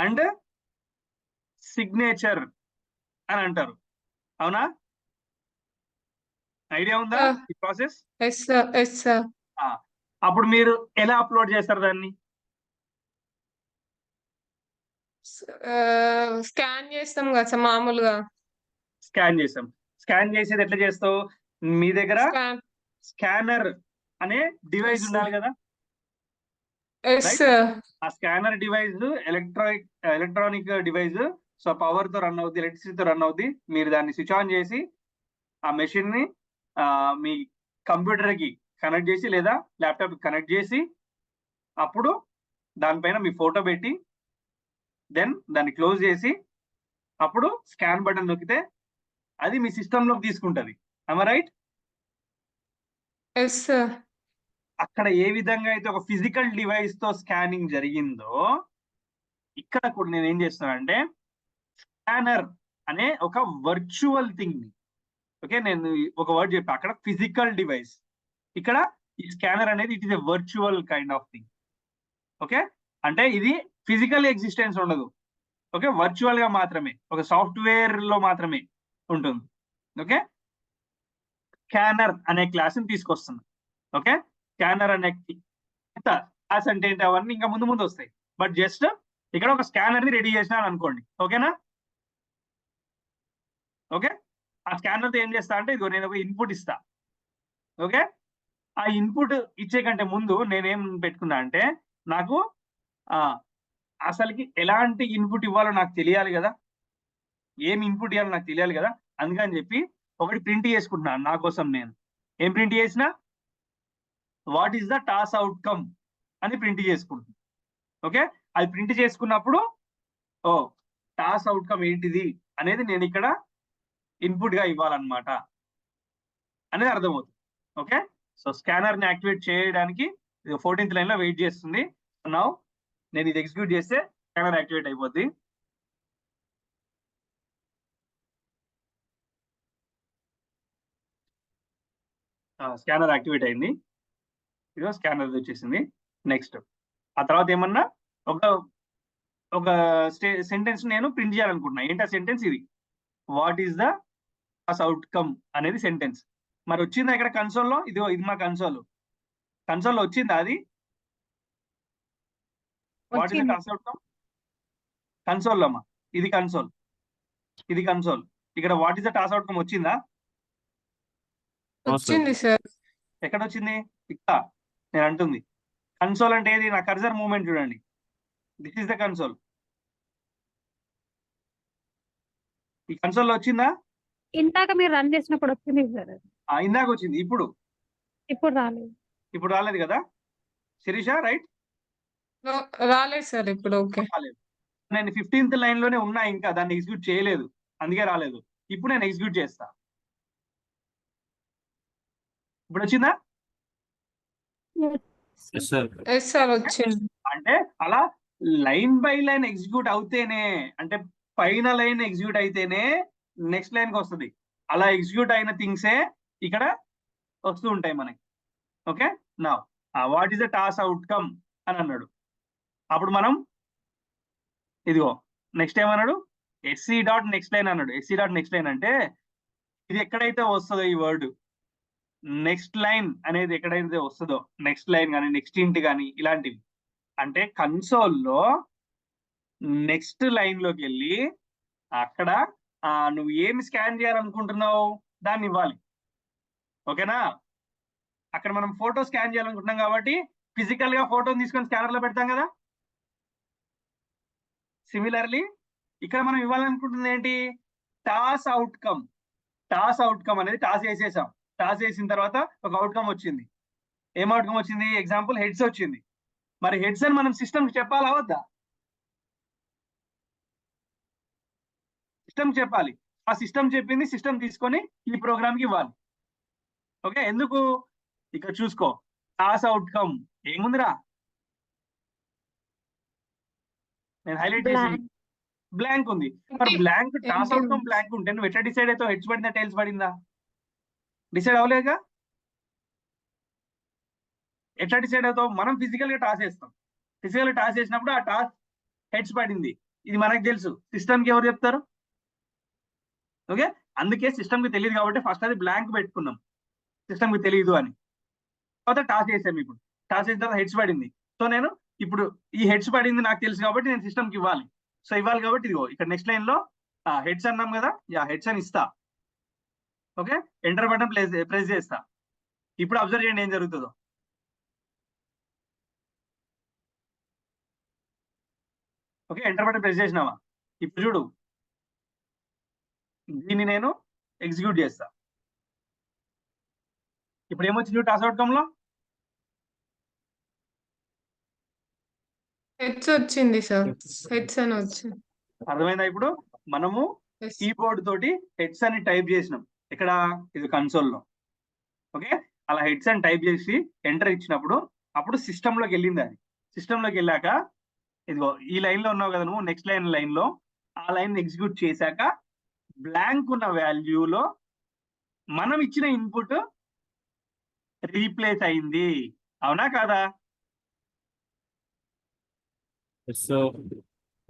and signature అని అంటారు. అవునా? ఐడియా ఉందా ఈ ప్రాసెస్? అప్పుడు మీరు ఎలా అప్లోడ్ చేస్తారు దాన్ని? స్కాన్ చేస్తాం కదా సార్ మామూలుగా. స్కాన్ చేసాం. స్కాన్ చేసేది ఎట్లా చేస్తావు? మీ దగ్గర స్కానర్ అనే డివైస్ ఉండాలి కదా. ఆ scanner device electronic device. So power తో రన్ అవుద్ది, ఎలక్ట్రిసిటీతో రన్ అవుద్ది. మీరు దాన్ని స్విచ్ ఆన్ చేసి ఆ మెషిన్ ని మీ కంప్యూటర్ కి కనెక్ట్ చేసి లేదా ల్యాప్టాప్ కి కనెక్ట్ చేసి అప్పుడు దానిపైన మీ ఫోటో పెట్టి దెన్ దాన్ని క్లోజ్ చేసి అప్పుడు స్కాన్ బటన్ నొక్కితే అది మీ సిస్టమ్ లోకి తీసుకుంటది. am I right? అక్కడ ఏ విధంగా అయితే ఒక ఫిజికల్ డివైస్ తో స్కానింగ్ జరిగిందో ఇక్కడ కూడా నేను ఏం చేస్తున్నానంటే స్కానర్ అనే ఒక వర్చువల్ థింగ్. ఓకే, నేను ఒక వర్డ్ చెప్పా. అక్కడ ఫిజికల్ డివైస్, ఇక్కడ ఈ స్కానర్ అనేది it is a virtual kind of thing. Okay, అంటే ఇది ఫిజికల్ ఎగ్జిస్టెన్స్ ఉండదు. ఓకే, వర్చువల్ గా మాత్రమే, ఒక సాఫ్ట్వేర్ లో మాత్రమే ఉంటుంది. ఓకే, స్కానర్ అనే క్లాస్ ని తీసుకొస్తున్నా. ఓకే, స్కానర్ అనే క్లాస్ అంటే ఏంటి అవన్నీ ఇంకా ముందు ముందు వస్తాయి. బట్ జస్ట్ ఇక్కడ ఒక స్కానర్ ని రెడీ చేసినా అనుకోండి. ఓకేనా? ఓకే, ఆ స్కానర్ తో ఏం చేస్తా అంటే ఇదిగో నేను ఒక ఇన్పుట్ ఇస్తా. ఓకే, ఆ ఇన్పుట్ ఇచ్చే కంటే ముందు నేనేం పెట్టుకున్నా అంటే నాకు అసలుకి ఎలాంటి ఇన్పుట్ ఇవ్వాలో నాకు తెలియాలి కదా, ఏం ఇన్పుట్ ఇవ్వాలో నాకు తెలియాలి కదా, అందుకని చెప్పి ఒకటి ప్రింట్ చేసుకుంటున్నాను నా కోసం నేను. ఏం ప్రింట్ చేసిన? What is the toss outcome అని ప్రింట్ చేసుకుంటున్నాను. ఓకే, అది ప్రింట్ చేసుకున్నప్పుడు టాస్ అవుట్కమ్ ఏంటిది అనేది నేను ఇక్కడ ఇన్పుట్ గా ఇవ్వాలన్నమాట అనేది అర్థమవుతుంది. ఓకే, సో స్కానర్ ని యాక్టివేట్ చేయడానికి 14th లైన్ లో వెయిట్ చేస్తుంది. నౌ నేను ఇది ఎగ్జిక్యూట్ చేస్తే స్కానర్ యాక్టివేట్ అయిపోద్ది. స్కానర్ యాక్టివేట్ అయింది. ఇదిగో స్కానర్ వచ్చేసింది. నెక్స్ట్ ఆ తర్వాత ఏమన్నా ఒక సెంటెన్స్ నేను ప్రింట్ చేయాలనుకుంటున్నా. ఏంటి ఆ సెంటెన్స్? ఇది what is the toss outcome అనేది సెంటెన్స్. మరి వచ్చిందా ఇక్కడ కన్సోల్లో? ఇది మా కన్సోల్లో వచ్చిందా అది? What is the toss outcome? Console అమ్మా, ఇది కన్సోల్. ఇక్కడ what is the toss outcome వచ్చిందా? వచ్చింది సార్. ఎక్కడ వచ్చింది? ఇక్కడ నేను అంటుంది. కన్సోల్ అంటే ఏది? నా కర్సర్ మూవ్మెంట్ చూడండి. This is the console. ఈ కన్సోల్లో వచ్చిందా? ఇందాక మీరు రన్ చేసినప్పుడు వచ్చింది సార్. ఇందాక వచ్చింది. ఇప్పుడు రాలేదు. ఇప్పుడు రాలేదు కదా శిరీష? రైట్, రాలేదు సార్ ఇప్పుడు. ఓకే, రాలేదు. నేను 15th లైన్ లోనే ఉన్నా, ఇంకా దాన్ని ఎగ్జిక్యూట్ చేయలేదు, అందుకే రాలేదు. ఇప్పుడు నేను ఎగ్జిక్యూట్ చేస్తా. ఇప్పుడు వచ్చిందా? ఎస్ సార్ వచ్చింది. అంటే అలా లైన్ బై లైన్ ఎగ్జిక్యూట్ అవుతేనే, అంటే పైన లైన్ ఎగ్జిక్యూట్ అయితేనే నెక్స్ట్ లైన్ కి వస్తుంది. అలా ఎగ్జిక్యూట్ అయిన థింగ్సే ఇక్కడ వస్తూ ఉంటాయి మనకి. ఓకే, నా what is the toss outcome అని అన్నాడు. అప్పుడు మనం ఇదిగో నెక్స్ట్ ఏమన్నాడు? ఎస్సీ డాట్ నెక్స్ట్ లైన్ అన్నాడు. ఎస్సీ డాట్ నెక్స్ట్ లైన్ అంటే ఇది ఎక్కడైతే వస్తుందో ఈ వర్డ్ నెక్స్ట్ లైన్ అనేది ఎక్కడైతే వస్తుందో, నెక్స్ట్ లైన్ కానీ నెక్స్ట్ ఇంట్ కానీ ఇలాంటివి, అంటే కన్సోల్లో నెక్స్ట్ లైన్ లోకి వెళ్ళి అక్కడ నువ్వు ఏమి స్కాన్ చేయాలనుకుంటున్నావు దాన్ని ఇవ్వాలి. ఓకేనా? అక్కడ మనం ఫోటో స్కాన్ చేయాలనుకుంటున్నాం కాబట్టి ఫిజికల్ గా ఫోటోని తీసుకొని స్కానర్ లో పెడతాం కదా. సిమిలర్లీ ఇక్కడ మనం ఇవ్వాలనుకుంటుంది ఏంటి? Toss outcome. టాస్ అవుట్కమ్ అనేది టాస్ వేసేసాం. టాస్ వేసిన తర్వాత ఒక అవుట్కమ్ వచ్చింది. ఏం అవుట్కమ్ వచ్చింది? ఎగ్జాంపుల్ హెడ్స్ వచ్చింది. మరి హెడ్స్ అని మనం సిస్టమ్కి చెప్పాలా వద్దా? సిస్టమ్ చెప్పాలి. ఆ సిస్టమ్ చెప్పింది సిస్టమ్ తీసుకొని ఈ ప్రోగ్రామ్ కి ఇవ్వాలి. ఓకే, ఎందుకు? ఇక్కడ చూసుకో, టాస్ అవుట్కమ్ ఏముందిరా, నేను హైలైట్ చేసి బ్లాంక్ ఉంది. మరి బ్లాంక్ టాస్ అవుట్కమ్ బ్లాంక్ ఉంటే నువ్వు ఎట్లా డిసైడ్ అవుతావు? హెడ్స్ పడిందా టైల్స్ పడిందా? డిసైడ్ అవ్వలేదుగా. ఎట్లా డిసైడ్ అవుతావు? మనం ఫిజికల్ గా టాస్ వేస్తాం. ఫిజికల్ గా టాస్ చేసినప్పుడు ఆ టాస్ హెడ్స్ పడింది, ఇది మనకు తెలుసు. సిస్టమ్ కి ఎవరు చెప్తారు? ఓకే, అందుకే సిస్టమ్ కి తెలియదు కాబట్టి ఫస్ట్ అది బ్లాంక్ పెట్టుకున్నాం, సిస్టమ్ కి తెలియదు అని. తర్వాత టాస్ చేసాం. ఇప్పుడు టాస్ చేసిన తర్వాత హెడ్స్ పడింది. సో నేను ఇప్పుడు ఈ హెడ్స్ పడింది నాకు తెలుసు కాబట్టి నేను సిస్టమ్ కి ఇవ్వాలి. సో ఇవ్వాలి కాబట్టి ఇదిగో ఇక్కడ నెక్స్ట్ లైన్ లో హెడ్స్ అన్నాం కదా, హెడ్స్ అని ఇస్తా. ఓకే, ఎంటర్ బటన్ ప్రెస్ చేస్తా. ఇప్పుడు అబ్జర్వ్ చేయండి ఏం జరుగుతుందో. ఓకే, ఎంటర్ బటన్ ప్రెస్ చేసినావా? ఇప్పుడు చూడు, దీన్ని నేను ఎగ్జిక్యూట్ చేస్తా. ఇప్పుడు ఏమొచ్చింది టాస్ అవుట్కమ్ లో? హెడ్స్ వచ్చింది సార్. హెడ్స్ అని వచ్చింది. అర్థమైందా? ఇప్పుడు మనము కీబోర్డ్ తోటి హెడ్స్ అని టైప్ చేసినాం. ఇక్కడ ఇది కన్సోల్లో. ఓకే, అలా హెడ్స్ అని టైప్ చేసి ఎంటర్ ఇచ్చినప్పుడు అప్పుడు సిస్టమ్ లోకి వెళ్ళింది. అది సిస్టమ్ లోకి వెళ్ళాక ఇదిగో ఈ లైన్ లో ఉన్నావు కదా నువ్వు, నెక్స్ట్ లైన్ లో ఆ లైన్ ఎగ్జిక్యూట్ చేశాక బ్లాంక్ ఉన్న వాల్యూలో మనం ఇచ్చిన ఇన్పుట్ రీప్లేస్ అయింది. అవునా కాదా?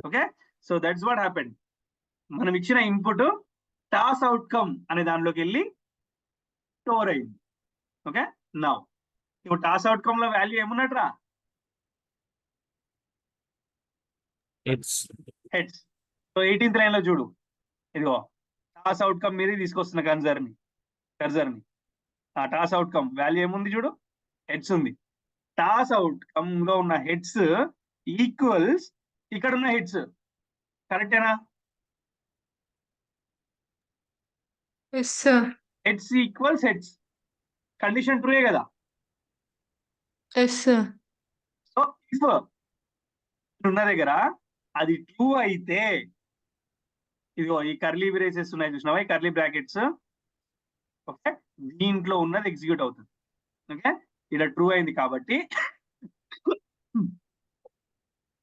Okay, so that's what happened. మనం ఇచ్చిన ఇన్పుట్ టాస్ అవుట్కమ్ అనే దానిలోకి వెళ్ళి స్టోర్ అయింది. ఓకే, నౌ ఇప్పుడు టాస్ అవుట్కమ్ లో వాల్యూ ఏమున్నట్రా? హెడ్స్. సో 18th లైన్ లో చూడు, ఇదిగో టాస్ అవుట్కమ్ మీద తీసుకొస్తున్న కర్జర్ని. ఆ టాస్ అవుట్కమ్ వాల్యూ ఏముంది చూడు, హెడ్స్ ఉంది. టాస్ అవుట్కమ్ లో ఉన్న హెడ్స్ ఈక్వల్స్ ఇక్కడ ఉన్న హెడ్స్. కరెక్టేనా? Yes sir. Heads equals heads. Condition ట్రూయే కదా. Yes sir. సో ఇఫ్ ఉన్న దగ్గర అది ట్రూ అయితే, ఇదిగో ఈ కర్లీ బ్రేసెస్ ఉన్నాయి చూసినావా, ఈ కర్లీ బ్రాకెట్స్, ఓకే, దీంట్లో ఉన్నది ఎగ్జిక్యూట్ అవుతుంది. ఓకే, ఇలా ట్రూ అయింది కాబట్టి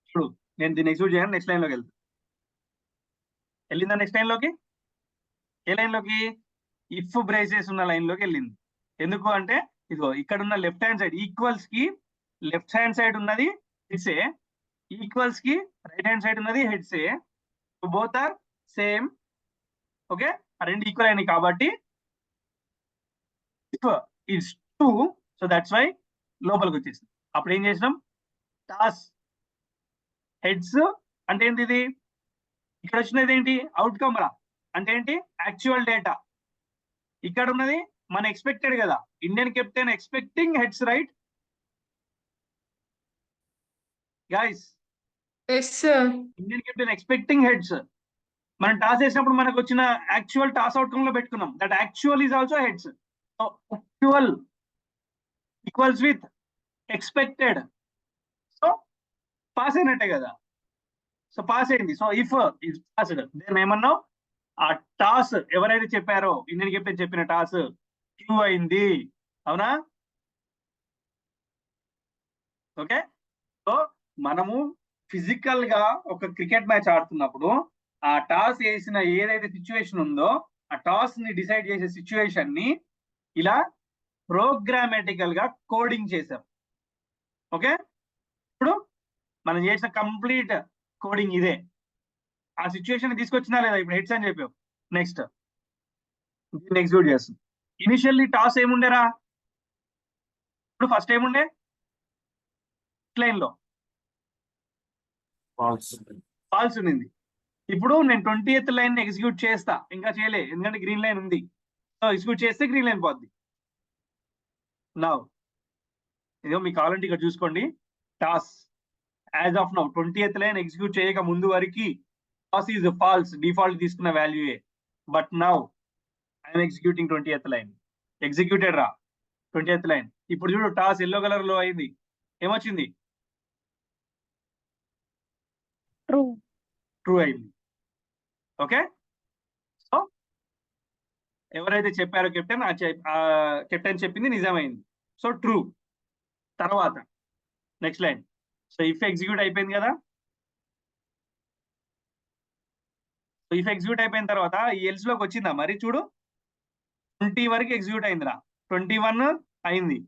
ఇప్పుడు నేను దీన్ని ఎగ్జిక్యూట్ చేయను. నెక్స్ట్ లైన్ లోకి వెళ్తాను. వెళ్ళిందా నెక్స్ట్ లైన్ లోకి? ఏ లైన్ లోకి? ఇఫ్ బ్రేసెస్ ఉన్న లైన్ లోకి వెళ్ళింది. ఎందుకు అంటే ఇదిగో ఇక్కడ ఉన్న లెఫ్ట్ హ్యాండ్ సైడ్ ఈక్వల్స్ కి లెఫ్ట్ హ్యాండ్ సైడ్ ఉన్నది హెడ్సే, ఈక్వల్స్ కి రైట్ హ్యాండ్ సైడ్ ఉన్నది హెడ్సే. Both are same. ఓకే, ఆ రెండు ఈక్వల్ అయినాయి కాబట్టి if is true, so that's why లోపలికి వచ్చేసింది. అప్పుడు ఏం చేసినాం? టాస్ హెడ్స్ అంటే ఏంటి? ఇది ఇక్కడ వచ్చినది ఏంటి? అవుట్కమ్ రా. అంటే ఏంటి? Actual data. ఇక్కడ ఉన్నది మన ఎక్స్పెక్టెడ్ కదా. Indian captain expecting heads, right guys? Yes sir. Indian captain expecting heads. మనం టాస్ వేసినప్పుడు మనకు వచ్చిన యాక్చువల్ టాస్ అవుట్కమ్ లో పెట్టుకున్నాం. That actual is also heads. Actual equals with expected. So pass అయినట్టే కదా. సో పాస్ అయింది. సో ఇఫ్ ఇస్ పాస్డ్, నేను ఏమన్నావు? ఆ టాస్ ఎవరైతే చెప్పారో ఇండియన్ కెప్టెన్ చెప్పిన టాస్ ట్రూ అయింది. అవునా? ఓకే, సో మనము ఫిజికల్ గా ఒక క్రికెట్ మ్యాచ్ ఆడుతున్నప్పుడు ఆ టాస్ వేసిన ఏదైతే సిచ్యువేషన్ ఉందో ఆ టాస్ ని డిసైడ్ చేసే సిచ్యువేషన్ ని ఇలా ప్రోగ్రామేటికల్ గా కోడింగ్ చేసాం. ఓకే, ఇప్పుడు మనం చేసిన కంప్లీట్ కోడింగ్ ఇదే. ఆ సిచ్యువేషన్ తీసుకొచ్చినా లేదా? ఇప్పుడు హెడ్స్ అని చెప్పావు. నెక్స్ట్ దీన్ని ఎగ్జిక్యూట్ చేస్తుంది. ఇనిషియల్లీ టాస్ ఏముండేరా? ఇప్పుడు ఫస్ట్ ఏముండే లైన్ లో? ఫాల్స్ ఉంది. ఇప్పుడు నేను 20th లైన్ ఎగ్జిక్యూట్ చేస్తా. ఇంకా చేయలే, ఎందుకంటే గ్రీన్ లైన్ ఉంది. సో ఎగ్జిక్యూట్ చేస్తే గ్రీన్ లైన్ పోద్ది. నౌ ఇదో మీకు కావాలంటే ఇక్కడ చూసుకోండి. Toss as of now 20th line execute చేయక ముందు వరకు టాస్ ఈజ్ ఫాల్స్, డిఫాల్ట్ తీసుకున్న వాల్యూయే. But now I'm executing 20th line. Executed రా 20th లైన్. ఇప్పుడు చూడు, టాస్ ఎల్లో కలర్ లో అయింది. ఏమొచ్చింది? ట్రూ. ట్రూ అయింది. ఓకే, సో ఎవరైతే చెప్పారో కెప్టెన్, ఆ కెప్టెన్ చెప్పింది నిజమైంది. So true. తర్వాత next line. So if execute అయిపోయింది కదా. సో ఇఫ్ ఎగ్జిక్యూట్ అయిపోయిన తర్వాత ఈ ఎల్స్ లోకి వచ్చిందా? మరి చూడు, 20 వరకు ఎగ్జిక్యూట్ అయిందిరా. 21 అయింది.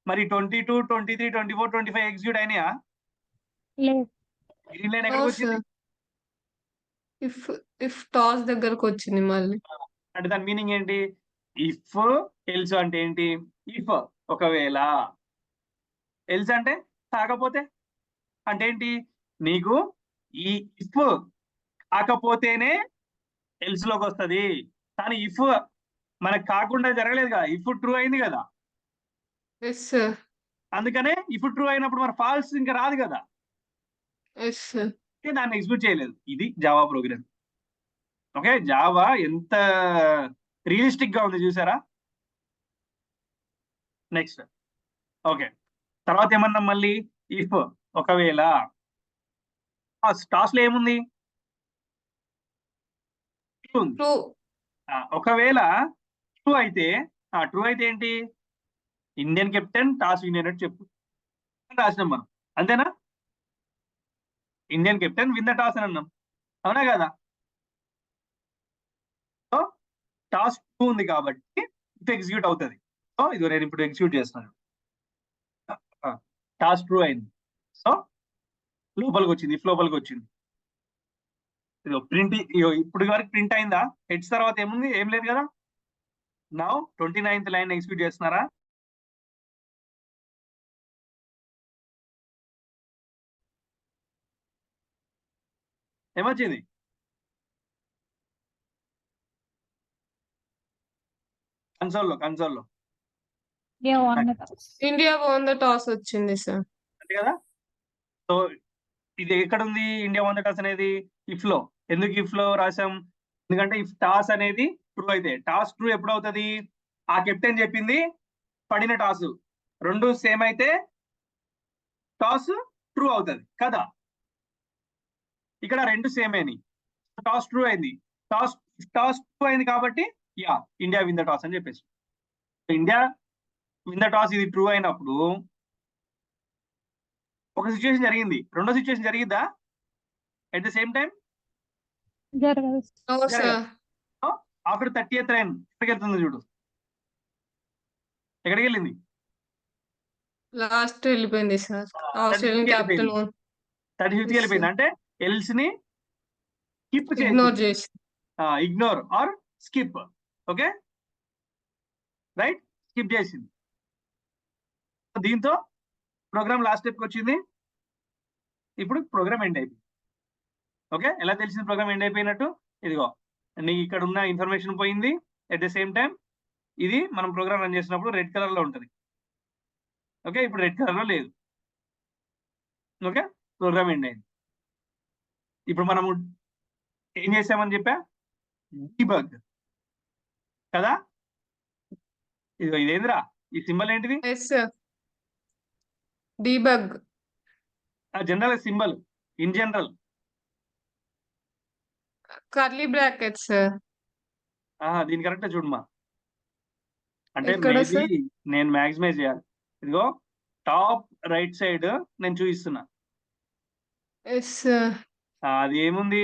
మరి 22, 23, 24, 25 ఎగ్జిక్యూట్ అయినాయా? లేదు. గ్రీన్ లైన్ ఎక్కడికి వచ్చింది? ఇఫ్ ఇఫ్ టాస్ దగ్గరకు వచ్చింది మళ్ళీ. అంటే దాని మీనింగ్ ఏంటి? ఇఫ్ ఎల్స్ అంటే ఏంటి? ఇఫ్ ఒకవేళ, ఎల్స్ అంటే కాకపోతే. అంటే ఏంటి? నీకు ఈ ఇఫ్ కాకపోతేనే ఎల్స్ లోకి వస్తుంది. కానీ ఇఫ్ మనకు కాకుండా జరగలేదు కదా. ఇఫ్ ట్రూ అయింది కదా. Yes sir. అందుకనే ఇఫ్ ట్రూ అయినప్పుడు మన ఫాల్స్ ఇంకా రాదు కదా. Yes sir. దాన్ని ఎగ్జిక్యూట్ చేయలేదు. ఇది జావా ప్రోగ్రామ్. ఓకే, జావా ఎంత రియలిస్టిక్ గా ఉంది చూసారా? నెక్స్ట్ ఓకే, తర్వాత ఏమన్నాం మళ్ళీ? ఇఫ్ ఒకవేళ టాస్ లో ఏముంది? ట్రూ ఉంది. ట్రూ. ఒకవేళ ట్రూ అయితే ఏంటి? ఇండియన్ కెప్టెన్ టాస్ విన్ అయినట్టు చెప్పు అని రాసినాం మనం. అంతేనా? Indian captain win the toss అని అన్నాం. అవునా కదా? సో టాస్ ట్రూ ఉంది కాబట్టి ఇఫ్ ఎగ్జిక్యూట్ అవుతుంది. సో ఇది నేను ఇప్పుడు ఎగ్జిక్యూట్ చేస్తున్నాను. టాస్ ట్రూ అయింది. సో లోపలికి వచ్చింది. ఇఫ్ లోపలికి వచ్చింది. ఇదో ప్రింట్. ఇప్పుడు వరకు ప్రింట్ అయిందా? హెడ్స్ తర్వాత ఏముంది? ఏం లేదు కదా. నౌ 29th లైన్ ఎగ్జిక్యూట్ చేస్తున్నారా? ఏమొచ్చింది? కన్సోల్లో ఇండియా వన్ ద టాస్ వచ్చింది సార్. అంతే కదా. సో ఇది ఎక్కడ ఉంది ఇండియా వన్ ద టాస్ అనేది ఇఫ్ లో. ఎందుకు ఇఫ్ లో రాసాం? ఎందుకంటే ఇఫ్ టాస్ అనేది ట్రూ అయితే, టాస్ ట్రూ ఎప్పుడు అవుతుంది? ఆ కెప్టెన్ చెప్పింది పడిన టాస్ రెండు సేమ్ అయితే టాస్ ట్రూ అవుతుంది కదా. ఇక్కడ రెండు సేమ్ అయినాయి, టాస్ ట్రూ అయింది. టాస్ ట్రూ అయింది కాబట్టి yeah India win the toss అని చెప్పేసి. ఇండియా విన్ ద టాస్ ఇది ట్రూ అయినప్పుడు ఒక సిచ్యువేషన్ జరిగింది, రెండో సిచ్యువేషన్ జరిగిద్దా ఎట్ ద సేమ్ టైం? జరగదు. No sir. After 30th run ఎక్కడికి వెళ్తుంది చూడు, ఎక్కడికి వెళ్ళింది? లాస్ట్ వెళ్ళిపోయింది సార్. ఆస్ట్రేలియన్ క్యాప్టెన్ 35th వెళ్ళిపోయింది. అంటే ఎల్స్ ని స్కిప్ ఇగ్నోర్ చేసి ignore or skip. Okay right, skip చేసింది. దీంతో ప్రోగ్రామ్ లాస్ట్ స్టెప్కి వచ్చింది. ఇప్పుడు ప్రోగ్రామ్ ఎండ్ అయిపోయింది. ఓకే, ఎలా తెలిసింది ప్రోగ్రామ్ ఎండ్ అయిపోయినట్టు? ఇదిగో నీకు ఇక్కడ ఉన్న ఇన్ఫర్మేషన్ పోయింది. ఎట్ ద సేమ్ టైం ఇది మనం ప్రోగ్రామ్ రన్ చేసినప్పుడు రెడ్ కలర్ లో ఉంటుంది. ఓకే, ఇప్పుడు రెడ్ కలర్ లో లేదు. ఓకే, ప్రోగ్రామ్ ఎండ్ అయింది. ఇప్పుడు మనము ఏం చేసామని చెప్పా? డీబగ్ కదా. ఇదిగో ఇదేంద్రా, ఈ సింబల్ ఏంటిది? Yes sir. Debug general symbol in general curly brackets sir. దీని కరెక్ట్ చూడమా. అంటే ఎక్కడ మేబీ సార్? నేను మ్యాక్సిమైజ్ చేయాలి. ఇదిగో టాప్ రైట్ సైడ్ నేను చూపిస్తున్నా. Yes sir. అది ఏముంది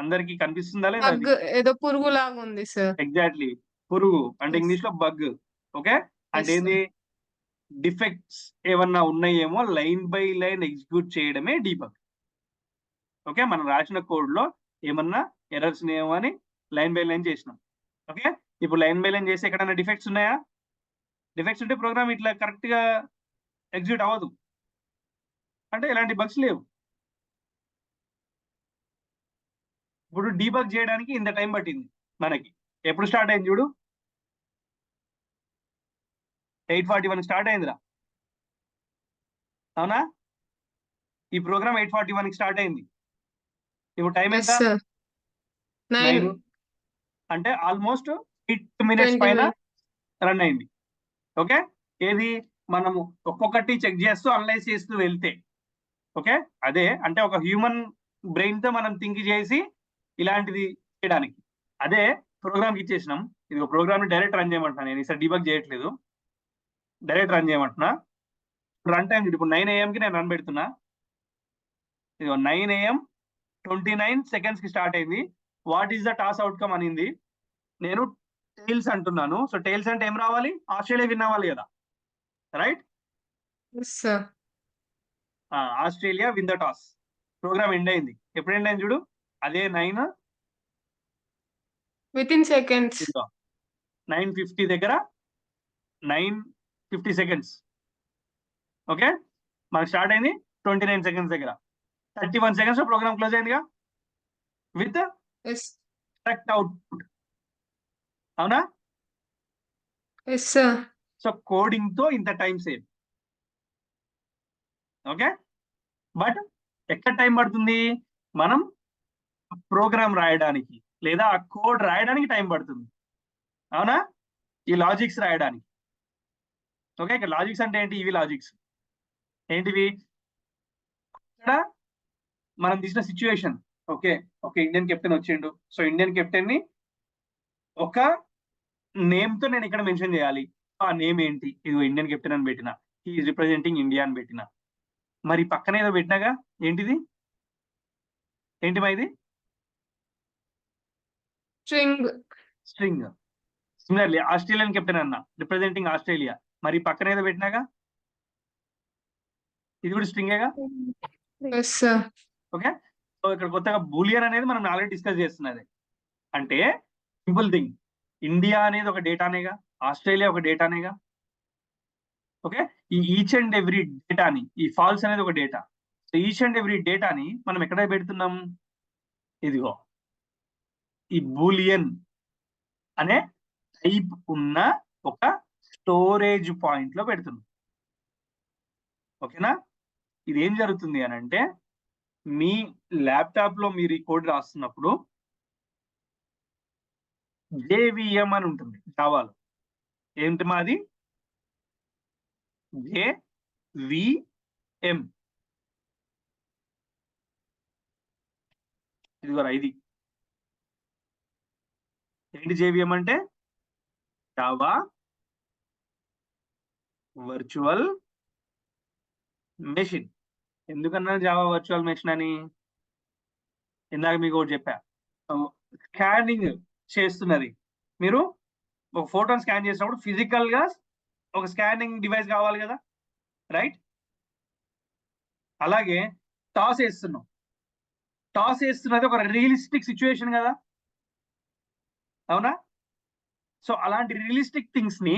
అందరికి కనిపిస్తుందా లేదా? బగ్ ఏదో పురుగు లాగా ఉంది సార్. ఎగ్జాక్ట్లీ, పురుగు అంటే Yes. ఇంగ్లీష్ లో బగ్. ఓకే, అంటే Yes, ఏంది? డిఫెక్ట్స్ ఏమన్నా ఉన్నాయేమో లైన్ బై లైన్ ఎగ్జిక్యూట్ చేయడమే డీబగ్. ఓకే, మనం రాసిన కోడ్ లో ఏమన్నా ఎర్రర్స్ ఉన్నాయేమో అని లైన్ బై లైన్ చేసినాం. ఓకే, ఇప్పుడు లైన్ బై లైన్ చేసి ఎక్కడన్నా డిఫెక్ట్స్ ఉన్నాయా? డిఫెక్ట్స్ ఉంటే ప్రోగ్రామ్ ఇట్లా కరెక్ట్ గా ఎగ్జిక్యూట్ అవ్వదు. అంటే ఎలాంటి బగ్స్ లేవు. ఇప్పుడు డీబగ్ చేయడానికి ఇంత టైం పట్టింది మనకి. ఎప్పుడు స్టార్ట్ అయింది చూడు, 8:41 స్టార్ట్ అయిందిరా. అవునా, ఈ ప్రోగ్రామ్ 8:41 స్టార్ట్ అయింది. ఇప్పుడు టైం ఎస్ ఎంత? సార్. 9 అంటే ఆల్మోస్ట్ 8 minutes పైన రన్ అయింది. ఓకే, ఏది మనము ఒక్కొక్కటి చెక్ చేస్తూ అనలైజ్ చేస్తూ వెళ్తే. ఓకే, అదే అంటే ఒక హ్యూమన్ బ్రెయిన్ తో మనం థింక్ చేసి ఇలాంటిది చేయడానికి అదే ప్రోగ్రామ్ ఇచ్చేసినాం. ఇది ప్రోగ్రామ్ ని డైరెక్ట్ రన్ చేయమంటున్నా, నేను ఈసారి డీబగ్ చేయట్లేదు, డైరెక్ట్ రన్ చేయమంటున్నా. రన్ టైం ఇప్పుడు 9 AM కి నేను రన్ పెడుతున్నా. ఇదిగో 9 AM 29 seconds కి స్టార్ట్ అయింది. What is the toss outcome అనింది. నేను టైల్స్ అంటున్నాను. సో టైల్స్ అంటే ఏం రావాలి? ఆస్ట్రేలియా విన్ అవ్వాలి కదా, right? Yes sir. Australia win the toss. Program end అయింది. ఎప్పుడు ఎండ్ అయింది చూడు, అదే 9 వితిన్ సెకండ్స్. 9:50 దగ్గర 9:50 seconds. ఓకే, మనకు స్టార్ట్ అయింది 29 seconds దగ్గర. 31 seconds లో ప్రోగ్రామ్ క్లోజ్ అయిందిగా విత్ ఎస్. Correct output. అవునా? Yes sir. సో కోడింగ్ తో ఇంత టైం సేవ్. ఓకే, బట్ ఎక్కడ టైం పడుతుంది? మనం ప్రోగ్రామ్ రాయడానికి లేదా ఆ కోడ్ రాయడానికి టైం పడుతుంది. అవునా, ఈ లాజిక్స్ రాయడానికి. ఓకే, ఇక్కడ లాజిక్స్ అంటే ఏంటి? ఇవి లాజిక్స్ ఏంటివి? ఇక్కడ మనం తీసిన సిచ్యువేషన్. ఓకే, ఒక ఇండియన్ కెప్టెన్ వచ్చిండు. సో ఇండియన్ కెప్టెన్ ని ఒక నేమ్ తో నేను ఇక్కడ మెన్షన్ చేయాలి. ఆ నేమ్ ఏంటి? ఇది ఇండియన్ కెప్టెన్ అని పెట్టిన, హీ రిప్రజెంటింగ్ ఇండియా అని పెట్టిన. మరి పక్కన ఏదో పెట్టినాగా, ఏంటిది? ఏంటి మా ఇది? String. String. Similarly Australian captain అన్న, రిప్రజెంటింగ్ ఆస్ట్రేలియా. మరి పక్కన ఏదో పెట్టినాగా, ఇది కూడా స్ట్రింగేగా. Yes sir. ఓకే, సో ఇక్కడ కొత్తగా బూలియన్ అనేది మనం ఆల్రెడీ డిస్కస్ చేస్తున్నది. అంటే సింపుల్ థింగ్, ఇండియా అనేది ఒక డేటానేగా, ఆస్ట్రేలియా ఒక డేటానేగా. ఓకే, ఈ ఈచ్ అండ్ ఎవ్రీ డేటాని, ఈ ఫాల్స్ అనేది ఒక data. So each and every డేటాని మనం ఎక్కడ పెడుతున్నాం? ఇదిగో ఈ బూలియన్ అనే టైప్ ఉన్న ఒక స్టోరేజ్ పాయింట్ లో పెడుతున్నాం. ఓకేనా? ఇది ఏం జరుగుతుంది అని అంటే మీ ల్యాప్టాప్ లో మీరు ఈ కోడ్ రాస్తున్నప్పుడు జేవిఎం అని ఉంటుంది జావాలో. ఏంటి మాది? జేవిఎం. ఇదిగోరా ఇది. ఏంటి జేవిఎం అంటే? Java virtual machine. ఎందుకన్నా జావా వర్చువల్ మెషిన్ అని? ఇందాక మీకు ఒకటి చెప్పా, స్కానింగ్ చేస్తున్నది. మీరు ఒక ఫోటోని స్కాన్ చేసినప్పుడు ఫిజికల్ గా ఒక స్కానింగ్ డివైస్ కావాలి కదా, రైట్? అలాగే టాస్ వేస్తున్నాం. టాస్ వేస్తున్నది ఒక రియలిస్టిక్ సిచ్యువేషన్ కదా, అవునా? సో అలాంటి రియలిస్టిక్ థింగ్స్ ని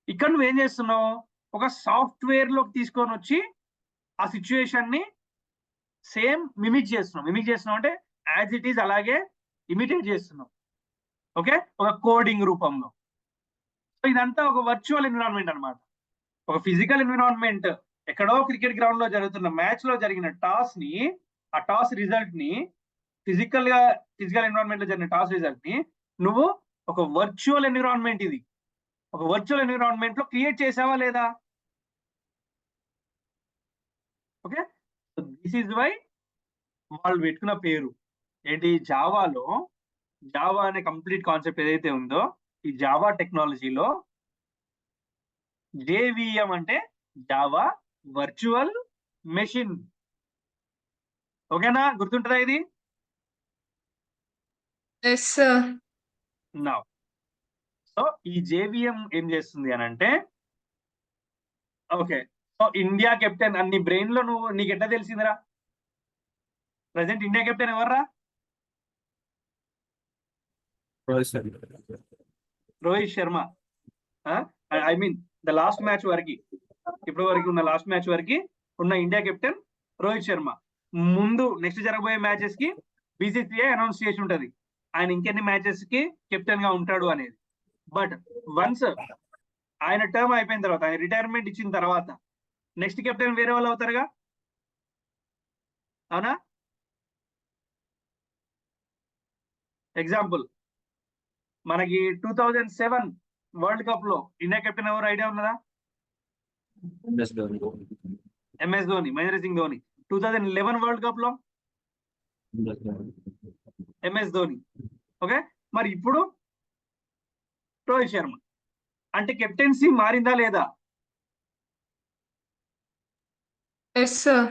ఇక్కడ నువ్వేం చేస్తున్నావు? ఒక సాఫ్ట్వేర్ లోకి తీసుకొని వచ్చి ఆ సిచ్యువేషన్ ని సేమ్ మిమిక్ చేస్తున్నాం. మిమిక్ చేస్తున్నాం అంటే యాజ్ ఇట్ ఈస్ అలాగే ఇమిటేట్ చేస్తున్నాం. ఓకే, ఒక కోడింగ్ రూపంలో. సో ఇదంతా ఒక వర్చువల్ ఎన్విరాన్మెంట్ అన్నమాట. ఒక ఫిజికల్ ఎన్విరాన్మెంట్, ఎక్కడో క్రికెట్ గ్రౌండ్ లో జరుగుతున్న మ్యాచ్ లో జరిగిన టాస్ ని, ఆ టాస్ రిజల్ట్ ని, ఫిజికల్ ఎన్విరాన్మెంట్ లో జరిగిన టాస్ రిజల్ట్ ని నువ్వు ఒక వర్చువల్ ఎన్విరాన్మెంట్, ఇది ఒక వర్చువల్ ఎన్విరాన్మెంట్ లో క్రియేట్ చేసావా లేదా? ఓకే, దిస్ ఈజ్ వై వాళ్ళు పెట్టుకున్న పేరు ఏంటి? జావాలో, జావా అనే కంప్లీట్ కాన్సెప్ట్ ఏదైతే ఉందో ఈ జావా టెక్నాలజీలో జేవిఎం అంటే జావా వర్చువల్ మెషిన్. ఓకేనా? గుర్తుంటుందా ఇది? Yes sir. నా సో ఈ జేవిఎం ఏం చేస్తుంది అని అంటే, ఓకే, సో ఇండియా కెప్టెన్ అన్ని బ్రెయిన్ లో నువ్వు, నీకు ఎట్లా తెలిసిందిరా ప్రజెంట్ ఇండియా కెప్టెన్ ఎవర్రా? Rohit Sharma. I mean the last match వరకు, ఇప్పటి వరకు ఉన్న లాస్ట్ మ్యాచ్ వరకు ఉన్న ఇండియా కెప్టెన్ రోహిత్ శర్మ. ముందు నెక్స్ట్ జరగబోయే మ్యాచెస్ కి బీసీసీఐ అనౌన్స్ చేసి ఉంటది ఆయన ఇంకెన్ని మ్యాచెస్ కి కెప్టెన్ గా ఉంటాడు అనేది. బట్ వన్స్ ఆయన టర్మ్ అయిపోయిన తర్వాత, ఆయన రిటైర్మెంట్ ఇచ్చిన తర్వాత నెక్స్ట్ కెప్టెన్ వేరే వాళ్ళు అవుతారుగా, అవునా? ఎగ్జాంపుల్, మనకి 2007 వరల్డ్ కప్ లో ఇండియా కెప్టెన్ ఎవరు ఐడియా ఉన్నదా? MS Dhoni, Mahendra Singh Dhoni. 2011 world cup లో ఎంఎస్ ధోని. ఓకే, మరి ఇప్పుడు రోహిత్ శర్మ. అంటే కెప్టెన్సీ మారిందా లేదా? Yes sir.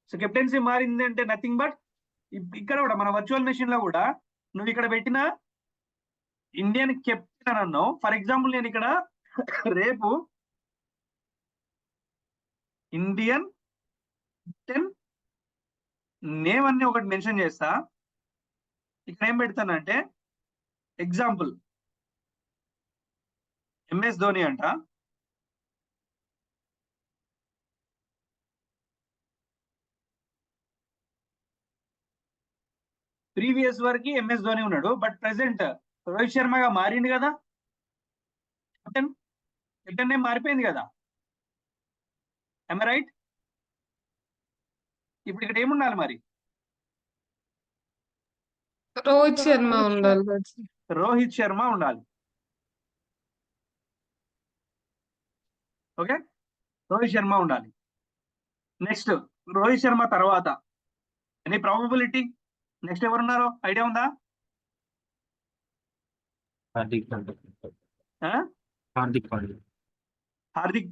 సో కెప్టెన్సీ మారింది అంటే నథింగ్ బట్, ఇక్కడ కూడా మన వర్చువల్ మెషిన్ లో కూడా నువ్వు ఇక్కడ పెట్టిన ఇండియన్ కెప్టెన్ అని అన్నావు. ఫర్ ఎగ్జాంపుల్ నేను ఇక్కడ రేపు ఇండియన్ కెప్టెన్ నేమ్ అన్ని ఒకటి మెన్షన్ చేస్తా. ఇక్కడ ఏం పెడతానంటే ఎగ్జాంపుల్ ఎంఎస్ ధోని అంట. ప్రీవియస్ వరకు ఎంఎస్ ధోని ఉన్నాడు, బట్ ప్రెసెంట్ రోహిత్ శర్మగా మారింది కదా కెప్టెన్. కెప్టెన్ నేమ్ మారిపోయింది కదా, రైట్? ఇప్పుడు ఇక్కడ ఏముండాలి మరి? రోహిత్ శర్మ ఉండాలి కదా సార్. రోహిత్ శర్మ ఉండాలి. ఓకే, రోహిత్ శర్మ ఉండాలి. నెక్స్ట్ రోహిత్ శర్మ తర్వాత ఎనీ ప్రాబబిలిటీ నెక్స్ట్ ఎవరున్నారో ఐడియా ఉందా? హార్దిక్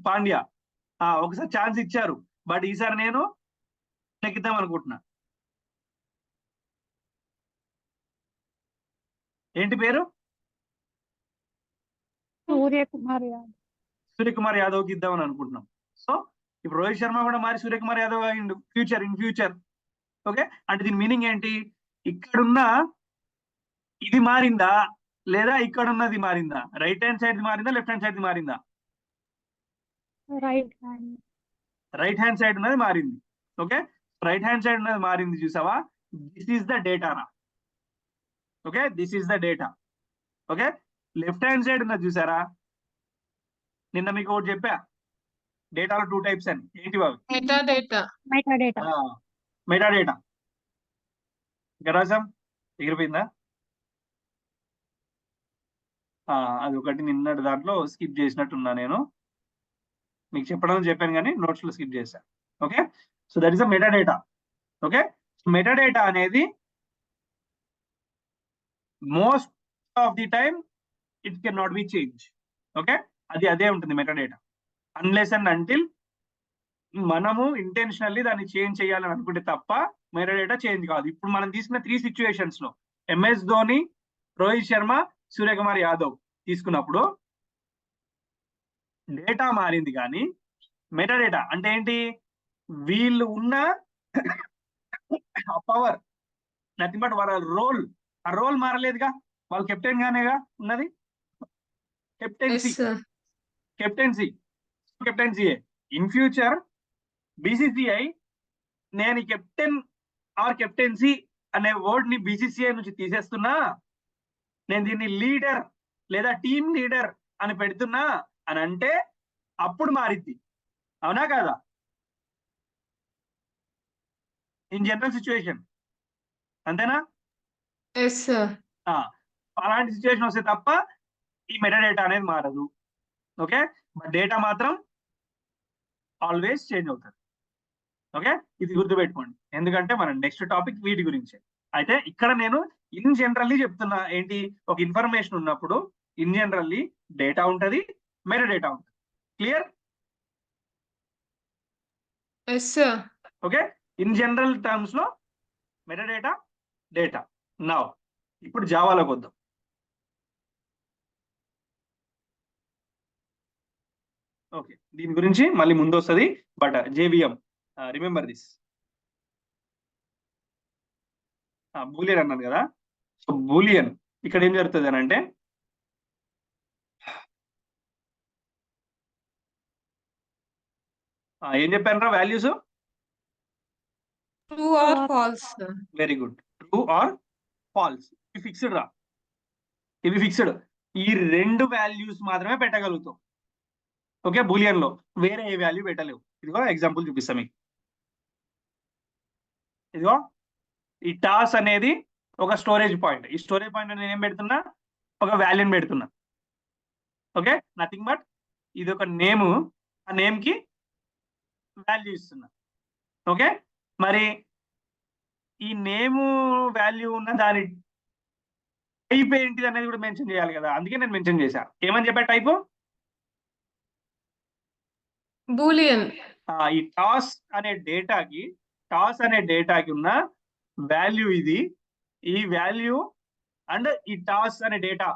పాండ్యా. ఒకసారి ఛాన్స్ ఇచ్చారు, బట్ ఈసారి నేను నెక్కిద్దాం అనుకుంటున్నా. ఏంటి పేరు? సూర్యకుమార్ యాదవ్. సూర్యకుమార్ యాదవ్కి ఇద్దామని అనుకుంటున్నాం. సో ఇప్పుడు రోహిత్ శర్మ కూడా మారి సూర్యకుమార్ యాదవ్ అయిండు ఇన్ ఫ్యూచర్. ఓకే, అంటే దీని మీనింగ్ ఏంటి? ఇక్కడున్న ఇది మారిందా లేదా ఇక్కడ ఉన్నది మారిందా? రైట్ హ్యాండ్ సైడ్ మారిందా, లెఫ్ట్ హ్యాండ్ సైడ్ మారిందా? Right hand. Right hand side ఉన్నది మారింది. ఓకే, రైట్ హ్యాండ్ సైడ్ ఉన్నది మారింది, చూసావా? దిస్ ఈస్ ద డేటా రా. Okay, this is the data. Okay, left hand side ఉన్నది చూసారా? నిన్న మీకు ఒకటి చెప్పా, డేటాలో 2 టైప్స్ అని. ఏంటి బాబు? Metadata. Metadata. Metadata. ఇంకా రాసాం, ఎగిరిపోయిందా? అది ఒకటి నిన్నటి దాంట్లో స్కిప్ చేసినట్టున్నా నేను, మీకు చెప్పాను కానీ నోట్స్ లో స్కిప్ చేశాను. Okay, so that is a metadata. Okay, metadata అనేది most of the time it can not be change. Okay, అదే ఉంటుంది metadata, unless and until మనము ఇంటెన్షనల్లీ దాన్ని చేంజ్ చేయాలని అనుకుంటే తప్ప మెటా డేటా చేంజ్ కాదు. ఇప్పుడు మనం తీసుకున్న 3 సిచ్యువేషన్స్ లో ఎంఎస్ ధోని, రోహిత్ శర్మ, సూర్యకుమార్ యాదవ్ తీసుకున్నప్పుడు డేటా మారింది, కానీ మెటా డేటా అంటే ఏంటి? వీళ్ళు ఉన్న పవర్, నథింగ్ బట్ వాళ్ళ రోల్, ఆ రోల్ మారలేదుగా, వాళ్ళు కెప్టెన్ గానేగా ఉన్నది. కెప్టెన్సీ ఇన్ ఫ్యూచర్ బీసీసీఐ నేను కెప్టెన్ ఆర్ కెప్టెన్సీ అనే వర్డ్ ని బీసీసీఐ నుంచి తీసేస్తున్నా, నేను దీన్ని లీడర్ లేదా టీమ్ లీడర్ అని పెడుతున్నా అని అంటే అప్పుడు మారిద్ది. అవునా కాదా? ఇన్ జనరల్ సిచ్యువేషన్ అంతేనా? అలాంటి సిచ్యువేషన్ వస్తే తప్ప ఈ మెటా డేటా అనేది మారదు. ఓకే, బట్ డేటా మాత్రం ఆల్వేస్ చేంజ్ అవుతుంది. ఓకే, ఇది గుర్తుపెట్టుకోండి, ఎందుకంటే మన నెక్స్ట్ టాపిక్ వీటి గురించే. అయితే ఇక్కడ నేను ఇన్ జనరల్లీ చెప్తున్నా, ఏంటి, ఒక ఇన్ఫర్మేషన్ ఉన్నప్పుడు ఇన్ జనరల్లీ డేటా ఉంటది, మెటా డేటా ఉంటుంది. Clear? Okay, in general terms లో మెటా డేటా, డేటా. నౌ ఇప్పుడు జావాలోకి వద్దాం. ఓకే, దీని గురించి మళ్ళీ ముందు వస్తుంది, but JVM remember this. Boolean అన్నాను కదా, సో బూలియన్ ఇక్కడ ఏం జరుగుతుంది అని అంటే, ఏం చెప్పాను రా values? True or false. Very good, true or false. ఇవి ఫిక్స్డ్ రా, ఇవి ఫిక్స్డ్. ఈ 2 వాల్యూస్ మాత్రమే పెట్టగలుగుతాం. ఓకే, బూలియన్ లో వేరే ఏ వాల్యూ పెట్టలేవు. ఇదిగో ఎగ్జాంపుల్ చూపిస్తా మీకు. ఇదిగో ఈ టాస్ అనేది ఒక స్టోరేజ్ పాయింట్. ఈ స్టోరేజ్ పాయింట్ నేను ఏం పెడుతున్నా? ఒక వాల్యూని పెడుతున్నా. ఓకే, నథింగ్ బట్ ఇది ఒక నేమ్, ఆ నేమ్ కి వాల్యూ ఇస్తున్నా. ఓకే, మరి ఈ నేమ్ వాల్యూ ఉన్న దాని టైప్ ఏంటిది అనేది కూడా మెన్షన్ చేయాలి కదా, అందుకే నేను మెన్షన్ చేశా. ఏమని చెప్పా టైప్? బూలియన్. ఈ టాస్ అనే డేటాకి ఉన్న వాల్యూ ఇది. ఈ వాల్యూ అండ్ ఈ టాస్ అనే డేటా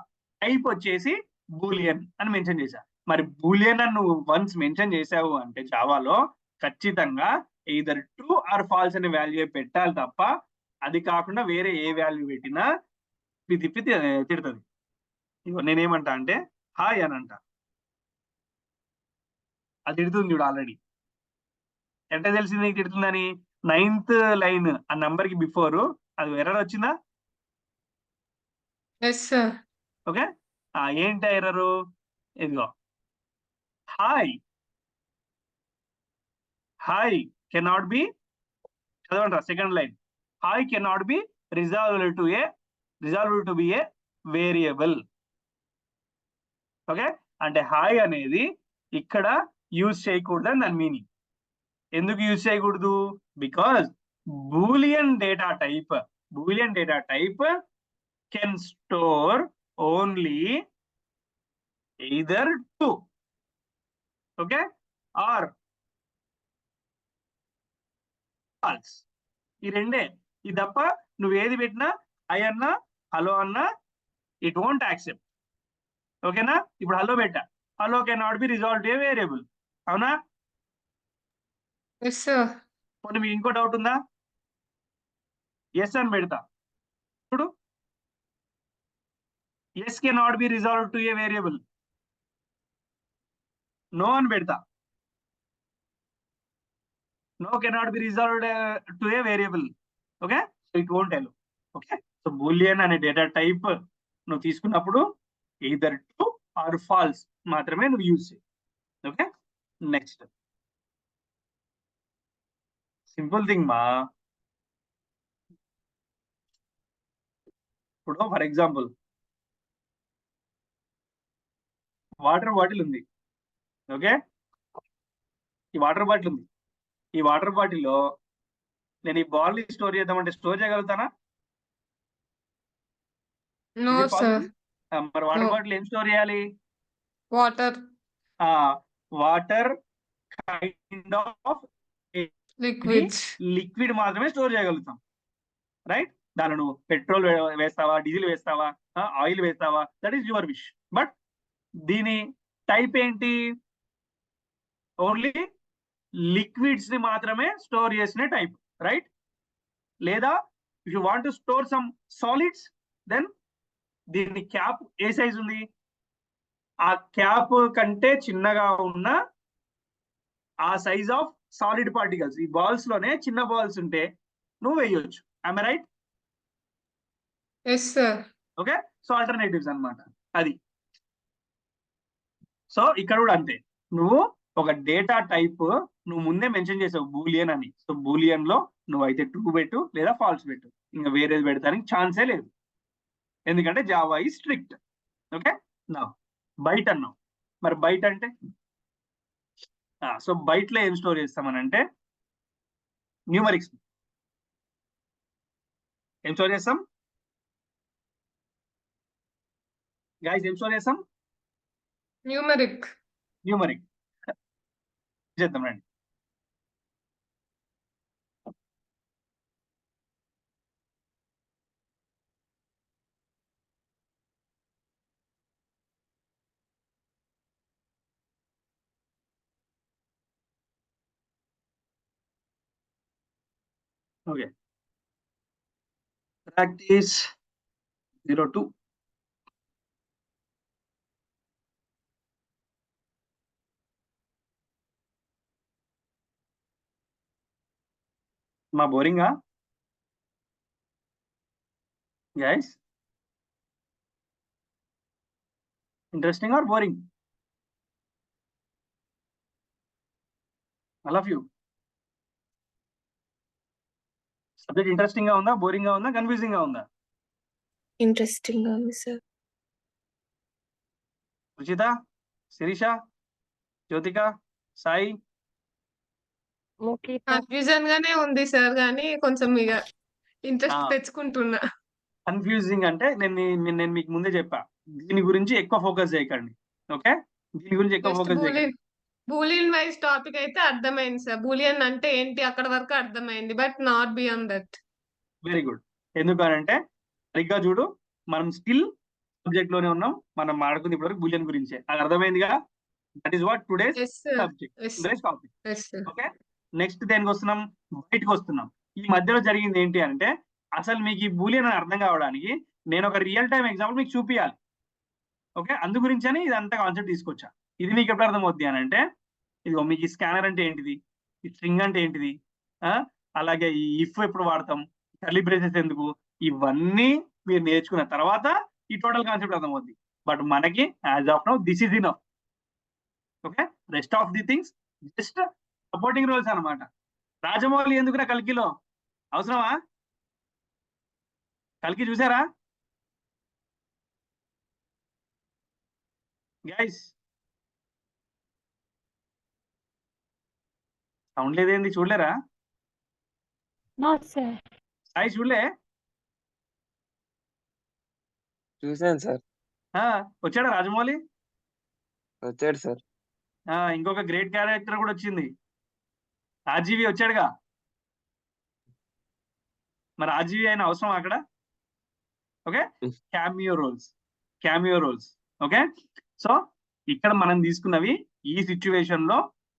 టైప్ వచ్చేసి బూలియన్ అని మెన్షన్ చేశా. మరి బూలియన్ అని నువ్వు వన్స్ మెన్షన్ చేసావు అంటే జావాలో ఖచ్చితంగా either ట్రూ ఆర్ ఫాల్స్ అనే వాల్యూ పెట్టాలి తప్ప, అది కాకుండా వేరే ఏ వాల్యూ పెట్టినా తిప్పి తిడుతుంది. నేనేమంటా అంటే హాయ్ అని అంట, అది తిడుతుంది చూడు ఆల్రెడీ. ఎంత తెలిసింది నీకు తిడుతుందని? 9th లైన్ ఆ నంబర్ కి బిఫోర్ అది ఎర్రర్ వచ్చిందా? ఓకే, ఏంటి ఎర్రరు? ఇదిగో హాయ్ కెనాట్ బి, చదవండి second line, hi cannot be resolved to be a variable. Okay, అంటే హాయ్ అనేది ఇక్కడ యూజ్ చేయకూడదని దాని మీనింగ్. ఎందుకు యూజ్ చేయకూడదు? Because boolean data type can store only either true, okay, or false. ఈ రెండే. ఇది తప్ప నువ్వు ఏది పెట్టినా ఐ అన్నా హలో అన్నా ఇట్ వోంట్ యాక్సెప్ట్. ఓకేనా? ఇప్పుడు హలో పెట్టా, hello can not be resolve A variable. అవునా? పోనీ మీకు ఇంకో డౌట్ ఉందా? ఎస్ అని పెడతా ఇప్పుడు, yes can not be resolve to a variable. No అని పెడతా, no cannot be resolved to a variable. Okay, so it won't help. Okay, so boolean అనే డేటా టైప్ నువ్వు తీసుకున్నప్పుడు either ట్రూ ఆర్ ఫాల్స్ మాత్రమే నువ్వు యూజ్ చేయి. Okay, next simple thing మా, ఇప్పుడు ఫర్ ఎగ్జాంపుల్ వాటర్ బాటిల్ ఉంది. ఓకే, ఈ వాటర్ బాటిల్ ఉంది. ఈ వాటర్ బాటిల్లో నేను ఈ బాల్ ని స్టోర్ చేద్దామంటే స్టోర్ చేయగలుగుతానా? No Is it sir. possible? మరి వాటర్ No. బాటిల్ ఏం స్టోర్ చేయాలి? Water, water kind of liquids. Liquid మాత్రమే స్టోర్ చేయగలుగుతాం, రైట్? దానిలో నువ్వు పెట్రోల్ వేస్తావా, డీజిల్ వేస్తావా, ఆయిల్ వేస్తావా, that is your wish. But దీని టైప్ ఏంటి? ఓన్లీ లిక్విడ్స్ ని మాత్రమే స్టోర్ చేసిన టైప్, రైట్? లేదా if you want to store some solids, then దీని క్యాప్ ఏ సైజ్ ఉంది? ఆ క్యాప్ కంటే చిన్నగా ఉన్న ఆ సైజ్ ఆఫ్ సాలిడ్ పార్టికల్స్, ఈ బాల్స్ లోనే చిన్న బాల్స్ ఉంటే నువ్వు వేయొచ్చు. I right? Yes sir. Okay, so alternatives అన్నమాట అది. సో ఇక్కడ కూడా అంతే, నువ్వు ఒక డేటా టైప్ నువ్వు ముందే మెన్షన్ చేసావు బూలియన్ అని. సో బూలియన్ లో నువ్వైతే ట్రూ పెట్టు లేదా ఫాల్స్ పెట్టు, ఇంకా వేరేది పెడతానికి ఛాన్సే లేదు, ఎందుకంటే జావా ఈ స్ట్రిక్ట్. ఓకే, నా బైట్ అన్నావు. మరి బైట్ అంటే సో బైట్ లో ఏం స్టోర్ చేస్తామని అంటే న్యూమరిక్స్. ఏం స్టోర్ చేస్తాం గైస్? ఏం స్టోర్ చేస్తాం? న్యూమరిక్. న్యూమరిక్ చేద్దాం రండి. Okay, practice 02. మా బోరింగా guys? Interesting or boring? All of you. Subject interesting గా ఉందా, బోరింగ్ గా ఉందా, కన్ఫ్యూజింగ్ గా ఉందా? ఇంట్రెస్టింగ్ గా ఉంది సార్. రుచిత, శిరీష, జ్యోతిక, సాయి? మోకిత కన్ఫ్యూజన్ గానే ఉంది సార్, కానీ కొంచెం ఇక ఇంట్రెస్ట్ ఆ. తెచ్చుకుంటున్నా. కన్ఫ్యూజింగ్ అంటే నేను మీకు ముందే చెప్పా, దీని గురించి ఎక్కువ ఫోకస్ చేయకండి. ఓకే, దీని గురించి ఎక్కువ జస్ట్ ఫోకస్ చేయకండి. బూలియన్ వైజ్ టాపిక్ అయితే అర్థమైంది సార్. బూలియన్ అంటే ఏంటి అక్కడ వరకు అర్థమైంది, but not beyond that. Very good. ఎందుకనంటే సరిగ్గా చూడు, మనం స్టిల్ సబ్జెక్ట్ లోనే ఉన్నాం, మనం మాట్లాడుకుంది ఇప్పటివరకు బూలియన్ గురించే. అది అర్థమైందిగా? That is what today's yes sir. Subject, yes today's topic. Yes sir. Okay, next దేనికి వస్తున్నాం? బయటకు వస్తున్నాం. ఈ మధ్యలో జరిగింది ఏంటి అంటే, అసలు మీకు ఈ బూలియన్ అని అర్థం కావడానికి నేను ఒక రియల్ టైం ఎగ్జాంపుల్ మీకు చూపించాలి. ఓకే, అందు గురించి అని ఇదంతా కాన్సెప్ట్ తీసుకొచ్చా. ఇది మీకు ఎప్పుడు అర్థం అవుద్ది అని అంటే, ఇది మీకు ఈ స్కానర్ అంటే ఏంటిది, ఈ స్ట్రింగ్ అంటే ఏంటిది, అలాగే ఈ ఇఫ్ ఎప్పుడు వాడతాం, కర్లీ బ్రేసెస్ ఎందుకు, ఇవన్నీ మీరు నేర్చుకున్న తర్వాత ఈ టోటల్ కాన్సెప్ట్ అర్థమవుద్ది. బట్ మనకి as of now this is enough. Okay, rest of the things just supporting roles అన్నమాట. రాజమౌళి ఎందుకురా కల్కిలో? అవసరమా? కల్కి చూసారా గైస్? సౌండ్ లేదేంది, చూడలేరా? Not sir. సాయి చూడలే? చూసాను సార్. వచ్చాడా రాజమౌళి? వచ్చాడు సార్. ఇంకొక గ్రేట్ క్యారెక్టర్ కూడా వచ్చింది, ఆర్జీవి వచ్చాడుగా. మరి ఆర్జీవి అయిన అవసరం అక్కడ? Okay, cameo roles. Okay, so ఇక్కడ మనం తీసుకున్నవి ఈ సిచ్యువేషన్ లో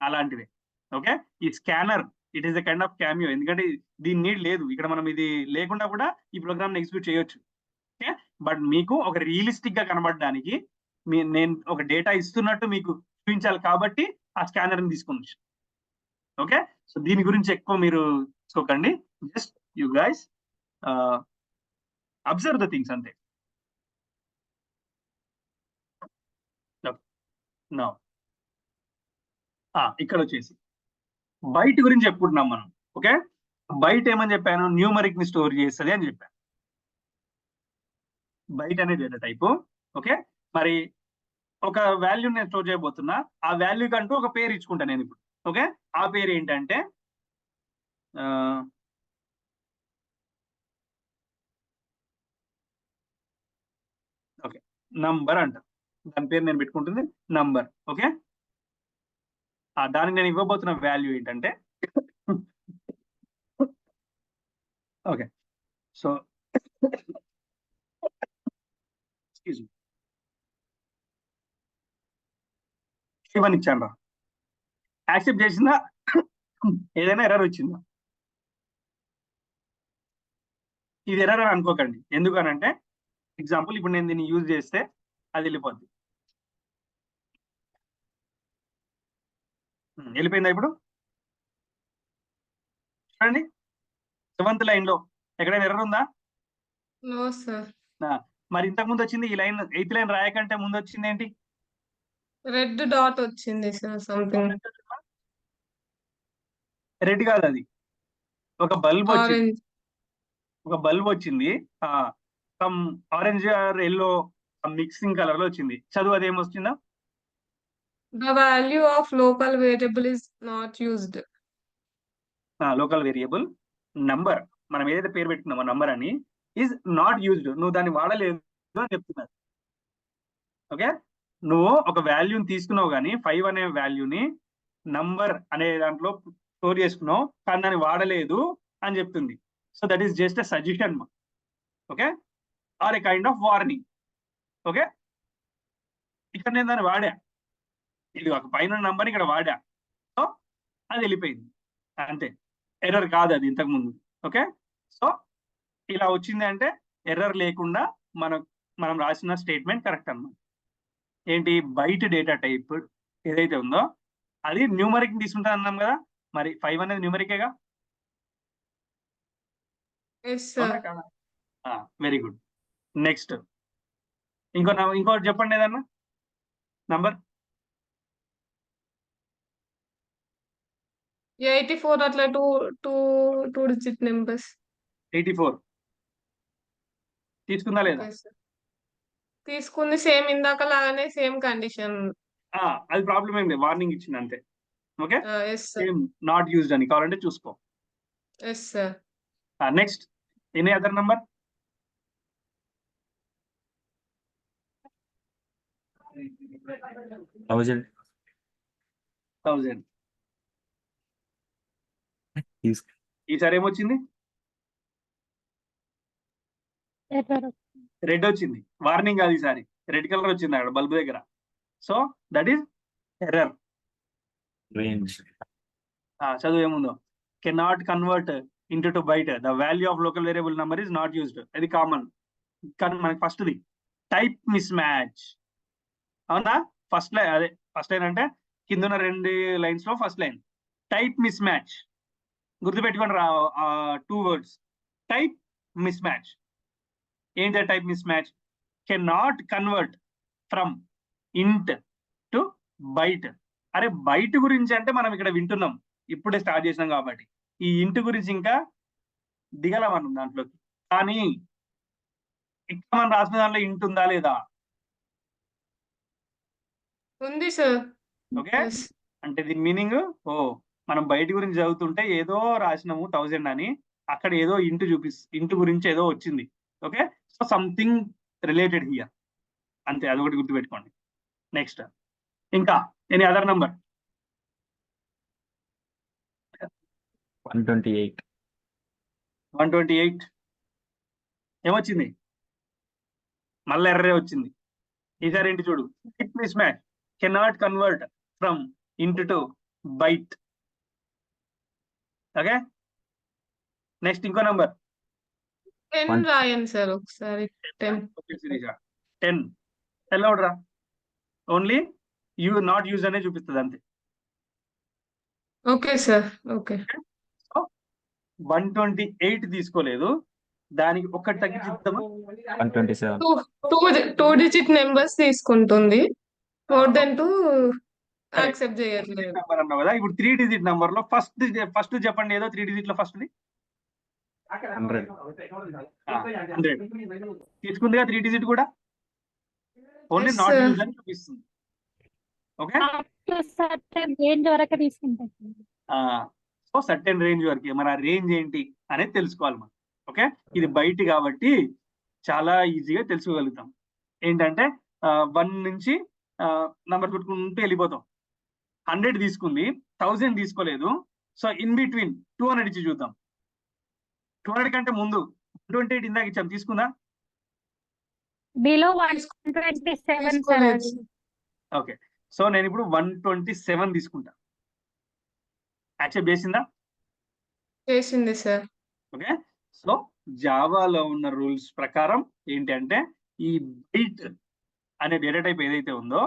అలాంటివే. ఓకే, ఈ scanner it is a kind of cameo, ఎందుకంటే దీని నీడ్ లేదు ఇక్కడ. మనం ఇది లేకుండా కూడా ఈ ప్రోగ్రామ్ ఎగ్జిక్యూట్ చేయొచ్చు. ఓకే, బట్ మీకు ఒక రియలిస్టిక్ గా కనబడడానికి నేను ఒక డేటా ఇస్తున్నట్టు మీకు చూపించాలి కాబట్టి ఆ స్కానర్ ని తీసుకుని. ఓకే, సో దీని గురించి ఎక్కువ మీరు చూసుకోకండి, just you guys observe the things అంతే. నౌ ఇక్కడ వచ్చేసి బైట్ గురించి చెప్పుకుంటున్నాం మనం. ఓకే, బైట్ ఏమని చెప్పాను? న్యూమరిక్ ని స్టోర్ చేస్తుంది అని చెప్పాను. బైట్ అనే డేటా టైప్. ఓకే, మరి ఒక వాల్యూ నేను స్టోర్ చేయబోతున్నా. ఆ వాల్యూ కంటూ ఒక పేరు ఇచ్చుకుంటా నేను ఇప్పుడు. ఓకే, ఆ పేరు ఏంటంటే ఓకే నంబర్ అంట. దాని పేరు నేను పెట్టుకుంటుంది నంబర్. ఓకే, దానికి నేను ఇవ్వబోతున్న వాల్యూ ఏంటంటే ఓకే, సో ఎక్స్క్యూజ్ మీ, ఇవన్నీ ఇచ్చాను రా. యాక్సెప్ట్ చేసిందా? ఏదైనా ఎర్రర్ వచ్చిందా? ఇది ఎర్రర్ అని అనుకోకండి. ఎందుకనంటే ఎగ్జాంపుల్ ఇప్పుడు నేను దీన్ని యూజ్ చేస్తే అది వెళ్ళిపోద్ది. వెళ్ళిపోయిందా ఇప్పుడు? చూడండి, 7th లైన్ లో ఎక్కడైనా ఎర్రర్ ఉందా? No sir. మరి ఇంతకు ముందు వచ్చింది ఈ లైన్ 8th లైన్ రాయకంటే ముందు వచ్చింది ఏంటి? రెడ్ డాట్ వచ్చింది సార్ సంథింగ్. రెడ్ కాదు, అది ఒక బల్బ్ వచ్చింది. ఆరెంజ్. ఒక బల్బ్ వచ్చింది, some orange are yellow mixing colour లో వచ్చింది. చదువు అది ఏమొచ్చిందా? The value of local variable is not used. Local variable number, మనం ఏదైతే పేరు పెట్టుకున్నామో నంబర్ అని, ఈజ్ నాట్ యూజ్డ్. నువ్వు దాన్ని వాడలేదు అని చెప్తున్నారు. ఓకే, నువ్వు ఒక వాల్యూని తీసుకున్నావు కానీ 5 అనే వాల్యూని నంబర్ అనే దాంట్లో స్టోర్ చేసుకున్నావు కానీ దాన్ని వాడలేదు అని చెప్తుంది. So that is just a suggestion. Okay, or a kind of warning. Okay, ఇక్కడ నేను దాన్ని వాడా, ఇది ఒక పైన నంబర్ ఇక్కడ వాడా, సో అది వెళ్ళిపోయింది అంతే. ఎర్రర్ కాదు అది ఇంతకు ముందు. ఓకే, సో ఇలా వచ్చింది అంటే ఎర్రర్ లేకుండా మనం రాసిన స్టేట్మెంట్ కరెక్ట్ అన్నమాట. ఏంటి, బైట్ డేటా టైప్ ఏదైతే ఉందో అది న్యూమరిక్ తీసుకుంటా అన్నాం కదా, మరి 5 అనేది న్యూమరికేగా. Yes sir. Very good. Next ఇంకోటి చెప్పండి ఏదన్నా నంబర్. 84 అట్లా టూ డిజిట్ నెంబర్స్. 84 తీసుకుందా లేదా? తీసుకుంది సేమ్ ఇందాక లాగానే, సేమ్ కండిషన్. అది ప్రాబ్లం ఏం లేదు, వార్నింగ్ ఇచ్చింది అంతే. Okay, yes sir. Same not used అని కావాలంటే చూసుకో. Yes sir. Next any other number? Thousand. ఈసారి ఏమొచ్చింది? ఎర్రర్. రెడ్ వచ్చింది. వార్నింగ్ కాదు, ఈసారి రెడ్ కలర్ వచ్చింది అక్కడ బల్బ్ దగ్గర. So that is error. Range. చదువు ఏముందో, cannot convert int to byte the value of local variable number is not used. అది కామన్. కానీ మనకి ఫస్ట్ది టైప్ మిస్ మ్యాచ్. అవునా? ఫస్ట్ లైన్ అంటే కింద ఉన్న 2 లైన్స్ లో first line type mismatch. గుర్తుపెట్టుకోండి 2 words. Type mismatch. ఏంటి type mismatch? Cannot convert from int to byte. అరే బైట్ గురించి అంటే మనం ఇక్కడ వింటున్నాం, ఇప్పుడే స్టార్ట్ చేసినాం కాబట్టి ఈ ఇంట్ గురించి ఇంకా దిగల మనం దాంట్లోకి. కానీ ఇక్కడ మనం రాసిన దాంట్లో ఇంట్ ఉందా లేదా? ఉంది సార్. ఓకే, అంటే దీని మీనింగ్ మనం బయట గురించి చదువుతుంటే ఏదో రాసినాము 1000 అని, అక్కడ ఏదో ఇంటు గురించి ఏదో వచ్చింది. Okay, so something related here అంతే, అదొకటి గుర్తుపెట్టుకోండి. నెక్స్ట్ ఇంకా ఎనీ అదర్ నంబర్? 128 ఏమొచ్చింది? మళ్ళీ ఎర్రే వచ్చింది. ఈసారి ఏంటి చూడు, type mismatch, cannot convert from int to byte. Okay, next ఇంకో నంబర్ 10 రాయండి సార్ ఒకసారి. 10. 10 ఎల్లవడరా, ఓన్లీ నాట్ యూజ్ అనే చూపిస్తుంది అంతే. Okay sir. ఓకే. సో 128 తీసుకోలేదు, దానికి ఒకటి తగ్గించుద్దామా? 127. టూ డిజిట్ నెంబర్స్ తీసుకుంటుంది, మోర్ దెన్ 2 యాక్సెప్ట్ చేయట్లేదు. నెంబర్ అన్నావు కదా, ఇప్పుడు 3 digit నెంబర్ లో ఫస్ట్ చెప్పండి, ఏదో 3 digit లో ఫస్ట్ది 100. 100 తీసుకుందిగా 3 డిజిట్ కూడా only Yes, not sir. Use అని చూపిస్తుంది. ఓకే, సర్టెన్ రేంజ్ వరకు తీసుకుంటాం. సో సర్టెన్ రేంజ్ వరకు మన రేంజ్ ఏంటి అనేది తెలుసుకోవాలి మనం. ఓకే, ఇది బయట కాబట్టి చాలా ఈజీగా తెలుసుకోగలుగుతాం. ఏంటంటే 1 నుంచి నంబర్ పెట్టుకుంటూ వెళ్ళిపోతాం. 100 తీసుకుంది, 1000 తీసుకోలేదు. సో ఇన్ బిట్వీన్ 200 ఇచ్చి చూద్దాం. 200 కంటే ముందు 128 ఇందాక ఇచ్చాం, తీసుకుందా? బిలో 127 సార్ తీసుకోలేదు. అది. ఓకే, సో నేను ఇప్పుడు 127 తీసుకుంటా. యాక్సెప్ట్ చేసిందా? చేసింది సార్. ఓకే, సో జావాలో ఉన్న రూల్స్ ప్రకారం ఏంటి అంటే ఈ బైట్ అనే డేటా టైప్ ఏదైతే ఉందో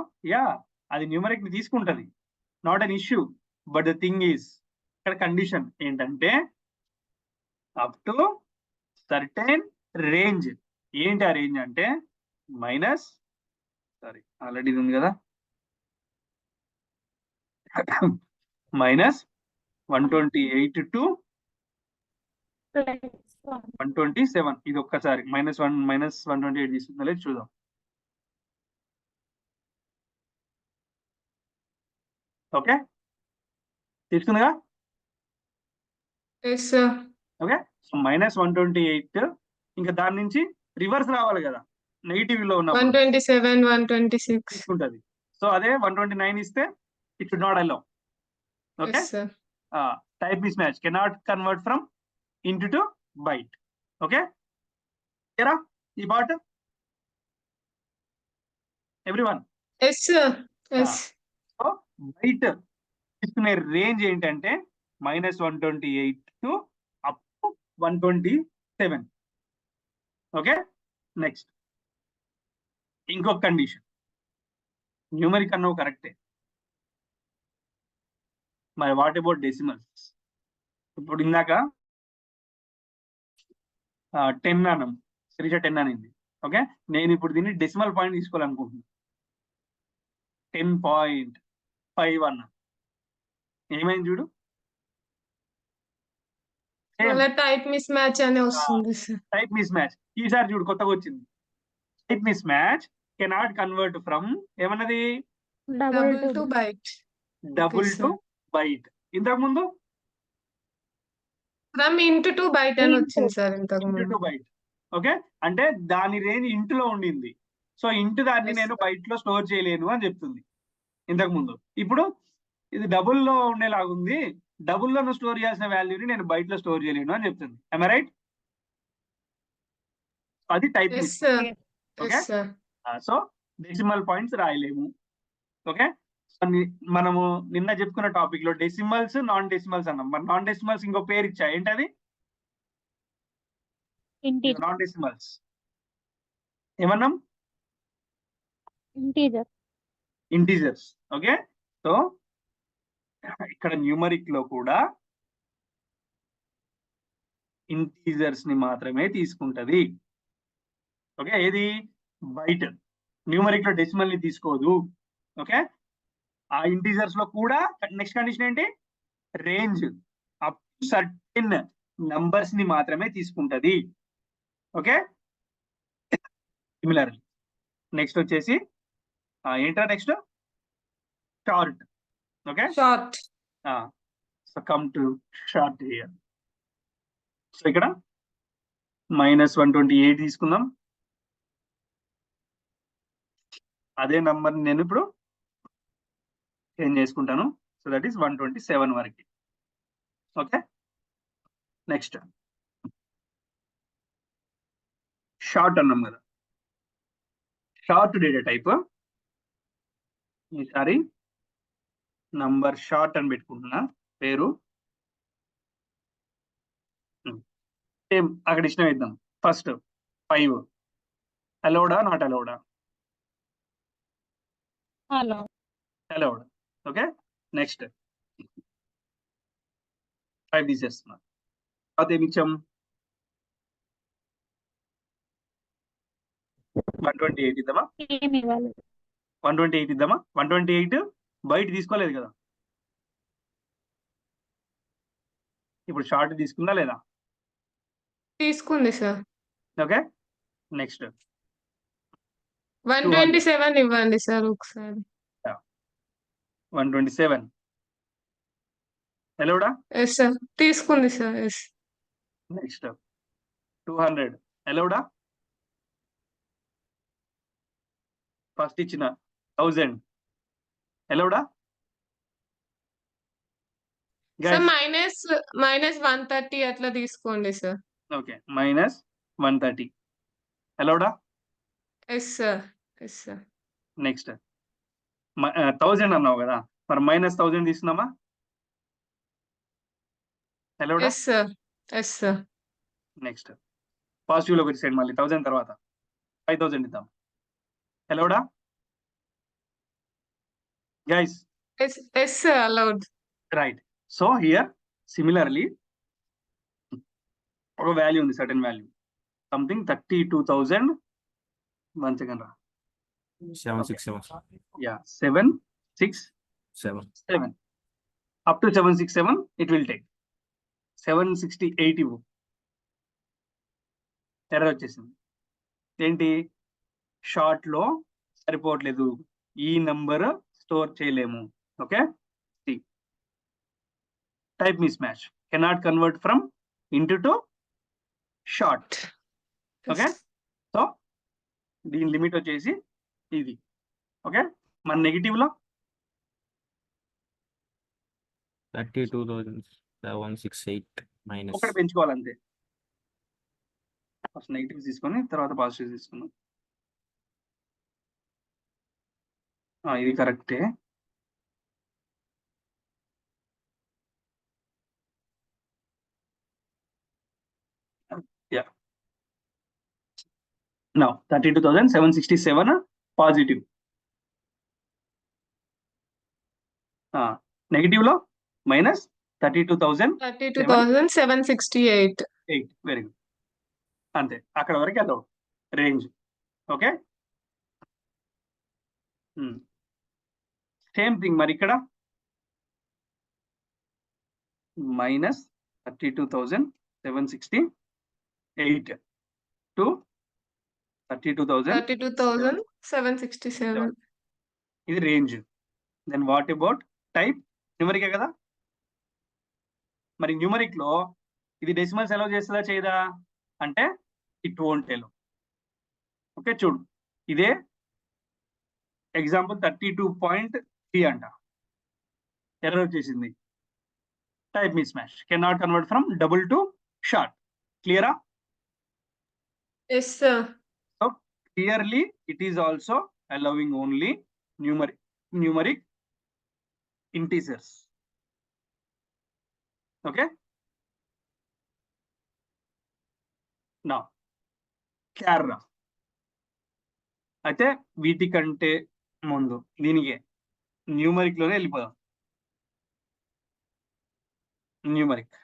అది న్యూమరిక్ ని తీసుకుంటది, not an issue. But the thing is ఇక్కడ కండిషన్ ఏంటంటే అప్ టు సర్టెన్ రేంజ్. ఏంటి ఆ రేంజ్ అంటే ఆల్రెడీ ఇది ఉంది కదా, -128 to ప్లస్ 127. ఇది ఒక్కసారి -128 తీసుకుందా లేదు చూద్దాం. ఓకే, తీసుకుందిగా. Yes, sir. ఓకే, సో -128 ఇంకా దాని నుంచి రివర్స్ రావాలి కదా, నెగిటివ్ లో ఉన్నప్పుడు 127, 126. తీసుకుంటది. సో అదే 129 ఇస్తే it should not allow. Okay, Yes, sir. Type mismatch cannot convert from int to byte. Okay, ఏరా ఈ part everyone. Yes, sir. Yes. So byte తీసుకునే రేంజ్ ఏంటంటే -128 to up to 127. Okay, next ఇంకొక condition. Numeric అన్నవి కరెక్టే, మరి what about decimals? ఇప్పుడు ఇందాక 10 అన్నాం, శ్రీజ 10 అనింది. ఓకే, నేను ఇప్పుడు దీన్ని డెసిమల్ పాయింట్ తీసుకోవాలనుకుంటున్నాను. 10.5 అన్నా, ఏమైంది చూడు, మళ్ళీ టైప్ మిస్ మ్యాచ్ అని వస్తుంది సార్. Type miss match. ఈసారి చూడు కొత్తగా వచ్చింది, type mismatch cannot convert from ఏమన్నది, double double to byte. Double to sir. Byte. ఇంతకు ముందు ఫ్రమ్ ఇంటూ టు బైట్ అని వచ్చింది సార్ ఇంతకు ఇంటు ముందు. To byte. ఓకే, అంటే దాని రేంజ్ ఇంటులో ఉండింది. సో ఇంటు దాన్ని Yes, నేను sir. బైట్ లో స్టోర్ చేయలేను అని చెప్తుంది ఇంతకు ముందు. ఇప్పుడు ఇది డబుల్లో ఉండేలాగుంది, డబుల్లో స్టోర్ చేయాల్సిన వాల్యూని నేను బైట్ లో స్టోర్ చేయలేను అని చెప్తుంది. am I right? అది type Yes, miss. sir. Okay. Yes, sir. So decimal points రాయలేము. ఓకే, మనము నిన్న చెప్పుకున్న టాపిక్ లో డెసిమల్స్ నాన్ డెసిమల్స్ అన్నాం. మరి నాన్ డెసిమల్స్ ఇంకో పేరు ఇచ్చా, ఏంటది? ఇంటీజర్. నాన్ డెసిమల్స్ ఏమన్నాం? ఇంటీజర్. ఇంటీజర్స్. ఓకే, సో ఇక్కడ న్యూమరిక్ లో కూడా ఇంటీజర్స్ ని మాత్రమే తీసుకుంటది. ఓకే, ఏది బైట్ న్యూమరిక్ లో డెసిమల్ ని తీసుకోదు. ఓకే, ఆ ఇంటీజర్స్ లో కూడా నెక్స్ట్ కండిషన్ ఏంటి, range up to certain numbers ని మాత్రమే తీసుకుంటది. ఓకే, సిమిలర్లీ నెక్స్ట్ వచ్చేసి ఏంటా next short. Okay, Short. So come to short here. So ఇక్కడ -128 తీసుకుందాం. అదే నంబర్ నేను ఇప్పుడు చేంజ్ చేసుకుంటాను. సో దట్ ఈస్ 127 వరకు. ఓకే, నెక్స్ట్ షార్ట్ అన్నాం కదా, షార్ట్ డేటా టైప్. ఈసారి నంబర్ షార్ట్ అని పెట్టుకుంటున్నా పేరు. సేమ్ అక్కడ ఇష్టం ఇద్దాం. ఫస్ట్ 5 అలౌడా నాట్ అలౌడా? హలో. అలౌడ్. ఓకే, నెక్స్ట్ 5 తీసేస్తున్నా. తర్వాత ఏమి ఇచ్చాం, 128 ఇద్దామా? ఏమి ఇవ్వాలి? 128 ఇద్దామా? 128 బయట తీసుకోలేదు కదా, ఇప్పుడు షార్ట్ తీసుకుందా లేదా? తీసుకుంది సార్. ఓకే, నెక్స్ట్ 127 ఇవ్వండి సార్ ఒకసారి. 127 ఎలోడా. ఎస్ సార్, తీసుకుంది సార్. ఎస్. నెక్స్ట్ 200 ఎలోడా. ఫస్ట్ ఇచ్చిన 1000 ఎలోడా. సార్ మైనస్ 130 అట్లా తీసుకోండి సార్. ఓకే, -130 ఎలోడా. Yes sir. Yes sir. Next 1000 అన్నావు కదా, మరి -1000 తీసుకున్నామా? ఎలోడా. Yes sir. Yes sir. Next positive లోకి వచ్చేసాడు మళ్ళీ 1000 తర్వాత 5000 ఇద్దాం. ఎలోడా guys. Yes sir, allowed. Right. So here similarly ఒక వాల్యూ ఉంది, సర్టెన్ వాల్యూ, సంథింగ్ 32,000. 1 సెకండ్ రా. 767. Yeah, 767. Up to 767 it will take. 768 ఇవ్వు. ఎర్రర్ వచ్చేసింది. ఏంటి? షార్ట్ లో సరిపోవట్లేదు, ఈ నంబర్ స్టోర్ చేయలేము. Okay, type mismatch, cannot convert from into to short. Okay, so దీని లిమిట్ వచ్చేసి ఇది. ఓకే, మన నెగిటివ్ లో 32,768 minus. ఒకటి పెంచుకోవాలంతే. ఫస్ట్ నెగిటివ్ తీసుకొని తర్వాత పాజిటివ్ తీసుకున్నాం. ఇది కరెక్టే. Yeah, now 32,767 positive. నెగిటివ్ లో -32,768. Very good. అంతే, అక్కడ వరకు అదో రేంజ్. ఓకే, సేమ్ థింగ్ మరి ఇక్కడ -32,768 టు 32,767. ఇది range. Then what about type? న్యూమరికే కదా. మరి న్యూమరిక్ లో ఇది డెసిమల్స్ ఎలా చేస్తుందా చేయదా అంటే ఇట్ వోంట్ ఎలో. ఓకే, చూడు, ఇదే ఎగ్జాంపుల్ 32.3 అంట, ఎర్రర్ వచ్చేసింది. Type mismatch, cannot convert from double to short. క్లియరా? Yes sir. So clearly it is also allowing only numeric integers. Okay, now char. అయితే వీటికంటే ముందు దీనికి న్యూమరిక్ లోనే వెళ్ళిపోదాం. న్యూమరిక్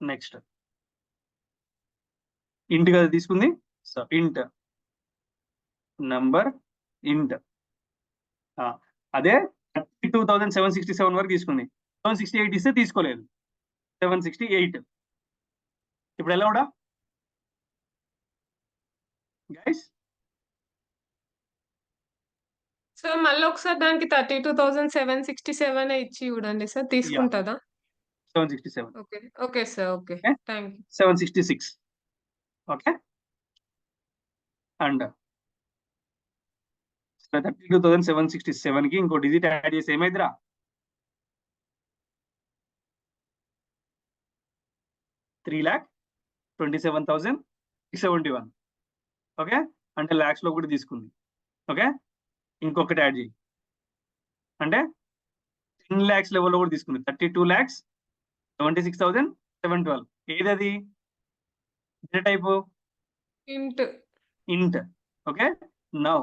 నెక్స్ట్ ఇంట్ కదా తీసుకుంది. సో ఇంట్ నంబర్ ఇంట్, అదే 32,767 వరకు తీసుకుంది. 768 ఇస్తే తీసుకోలేదు, 768. ఇప్పుడు ఎలా కూడా గైస్? సో మళ్ళీ ఒకసారి దానికి 32,767 ఇచ్చి చూడండి సార్, తీసుకుంటుందా? 767. Okay. Okay sir. Okay, thank you. 766. Okay, and 32,767 కి ఇంకో డిజిట్ యాడ్ చేసి ఏమైందిరా? 3,27,671. ఓకే, అంటే లాక్స్ లో కూడా తీసుకుంది. ఓకే, ఇంకొకటి యాడ్ చేయి అంటే 10 lakhs లెవెల్లో కూడా తీసుకుంది. 32,76,712. ఏది అది? టైపు ఇంట్. Okay, now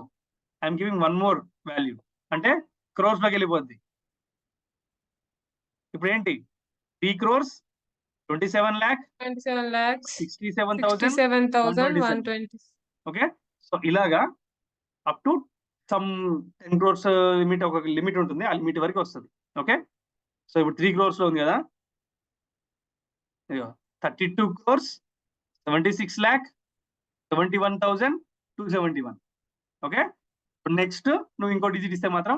I'm giving one more value, అంటే క్రోర్స్ లోకి వెళ్ళిపోద్ది. ఇప్పుడు ఏంటి? 3 crores 27,67,120. ఓకే, సో ఇలాగా up to some 10 crores limit, ఒక లిమిట్ ఉంటుంది, ఆ లిమిట్ వరకు వస్తుంది. ఓకే, సో ఇప్పుడు 3 crores లో ఉంది కదా, 32 crores 76 lakh 71,271. ఓకే, ఇప్పుడు నెక్స్ట్ నువ్వు ఇంకో డిజిట్ ఇస్తే మాత్రం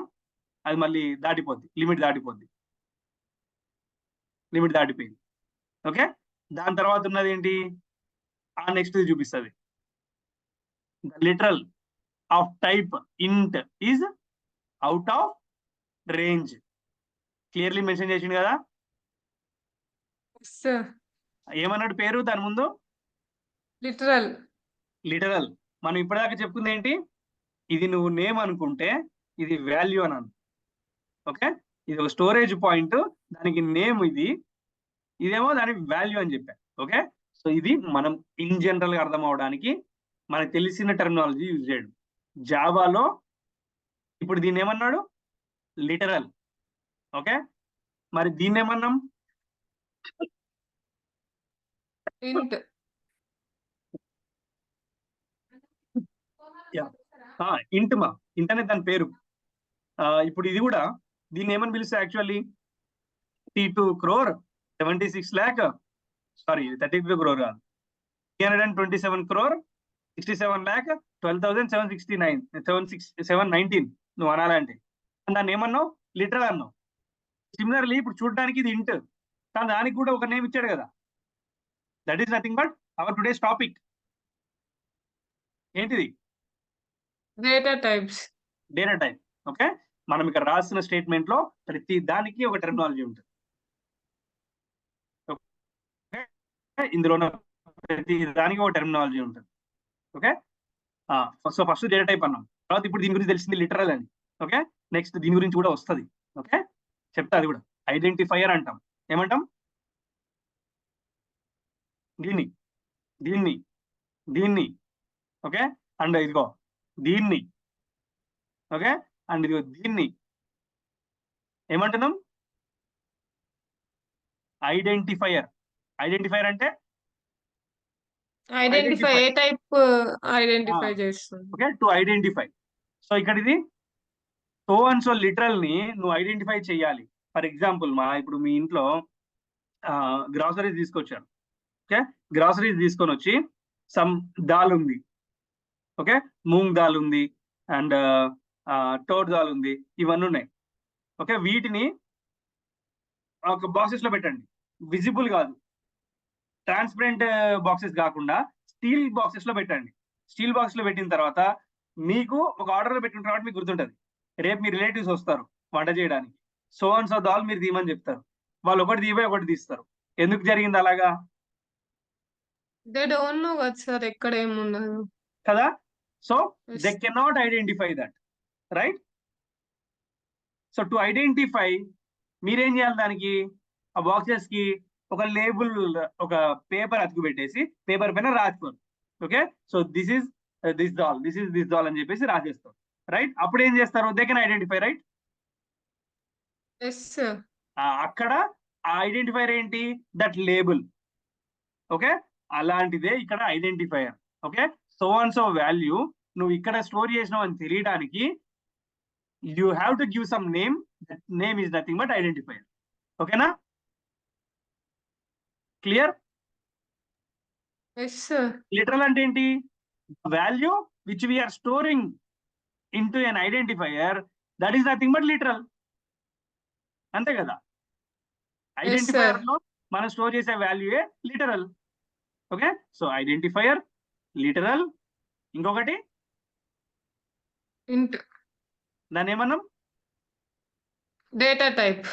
అది మళ్ళీ దాటిపోద్ది, లిమిట్ దాటిపోయింది. ఓకే, దాని తర్వాత ఉన్నది ఏంటి, ఆ నెక్స్ట్ చూపిస్తుంది. ద లిటరల్ ఆఫ్ టైప్ ఇంట్ is out of range. Clearly mention చేసింది కదా. సార్ ఏమన్నాడు పేరు దాని ముందు? లిటరల్. మనం ఇప్పటిదాకా చెప్పుకుంది ఏంటి, ఇది నువ్వు నేమ్ అనుకుంటే ఇది వాల్యూ అని అను. ఓకే, ఇది ఒక స్టోరేజ్ పాయింట్, దానికి నేమ్ ఇదేమో దానికి వాల్యూ అని చెప్పా. ఓకే, సో ఇది మనం ఇన్ జనరల్ గా అర్థం అవడానికి మనకు తెలిసిన టెర్మినాలజీ యూజ్ చేయడం. జావాలో ఇప్పుడు దీన్ని ఏమన్నాడు, లిటరల్. ఓకే, మరి దీన్ని ఏమన్నాం, ఇంట్. ఇంట్ అనే దాని పేరు. ఇప్పుడు ఇది కూడా దీన్ని ఏమని పిలుస్తా, actually 32 crore 76 lakh, sorry 32 crore కాదు, 327 crore 67 lakh 12,719 నువ్వు అనాలంటే దాన్ని ఏమన్నావు, లిటరల్ అన్నావు. సిమిలర్లీ ఇప్పుడు చూడడానికి ఇది ఇంట్, కానీ దానికి కూడా ఒక నేమ్ ఇచ్చాడు కదా. That is nothing but our today's topic. ఏంటిది, data types. Data type. Okay, మనం ఇక్కడ రాసిన స్టేట్మెంట్ లో ప్రతి దానికి ఒక టెర్మినాలజీ ఉంటుంది. ఇందులో ప్రతి దానికి ఒక టెర్మినాలజీ ఉంటుంది. Okay, so first data type అన్నాం, తర్వాత ఇప్పుడు దీని గురించి తెలిసింది లిటరల్ అని. ఓకే, నెక్స్ట్ దీని గురించి కూడా వస్తుంది. ఓకే, చెప్తా అది కూడా. ఐడెంటిఫైయర్ అంటాం. ఏమంటాం, దీన్ని ఓకే, అండ్ ఇదిగో దీన్ని. ఓకే, అండ్ ఇదిగో దీన్ని ఏమంటున్నాం, ఐడెంటిఫైయర్ అంటే ఐడెంటిఫై, ఏ టైప్ ఐడెంటిఫై చేస్తుంది. Okay, to identify. సో ఇక్కడ ఇది సో అండ్ సో లిటరల్ ని నువ్వు ఐడెంటిఫై చేయాలి. ఫర్ ఎగ్జాంపుల్ ఇప్పుడు మీ ఇంట్లో గ్రాసరీస్ తీసుకొచ్చారు. ఓకే, గ్రాసరీస్ తీసుకొని వచ్చి సమ్ దాల్ ఉంది. ఓకే, మూంగ్ దాల్ ఉంది అండ్ టోడ్ దాల్ ఉంది, ఇవన్నీ ఉన్నాయి. ఓకే, వీటిని ఒక బాక్సెస్ లో పెట్టండి, విజిబుల్ కాదు, ట్రాన్స్పరెంట్ బాక్సెస్ కాకుండా స్టీల్ బాక్సెస్ లో పెట్టండి. స్టీల్ బాక్స్ లో పెట్టిన తర్వాత మీకు ఒక ఆర్డర్ లో పెట్టిన తర్వాత మీకు గుర్తుంటది, రేపు మీ రిలేటివ్స్ వస్తారు వంట చేయడానికి, సో అండ్ సో దాల్ మీరు తీయమని చెప్తారు, వాళ్ళు ఒకటి తీయబోయి ఒకటి తీస్తారు. ఎందుకు జరిగింది అలాగా? దే డోంట్ నో కదా సార్ ఎక్కడ ఏమున్నదో కదా. So Yes. They cannot identify that, right? So to identify మీరేం చేయాలి, దానికి ఆ బాక్సెస్ కి ఒక లేబుల్, ఒక పేపర్ అతుకు పెట్టేసి పేపర్ పైన రాసుకోరు. Okay, so this is this dal అని చెప్పేసి రాసేస్తారు, రైట్? అప్పుడు ఏం చేస్తారు, they can identify, right? Yes sir. అక్కడ ఆ ఐడెంటిఫైర్ ఏంటి, దట్ లేబుల్. ఓకే, అలాంటిదే ఇక్కడ identifier. Okay, so and so value నువ్వు ఇక్కడ స్టోర్ చేసినావు అని తెలియడానికి you have to give some name. That name is nothing but identifier. ఓకేనా, క్లియర్? Yes sir. లిటరల్ అంటే ఏంటి, value which we are storing into N identifier, that is nothing but literal. అంతే కదా, ఐడెంటిఫైయర్ లో మనం స్టోర్ చేసే వాల్యూయే literal. Okay, so identifier, literal, ఇంకొకటి ఇంట్. దాన్ని ఏమన్నాం, డేటా టైప్.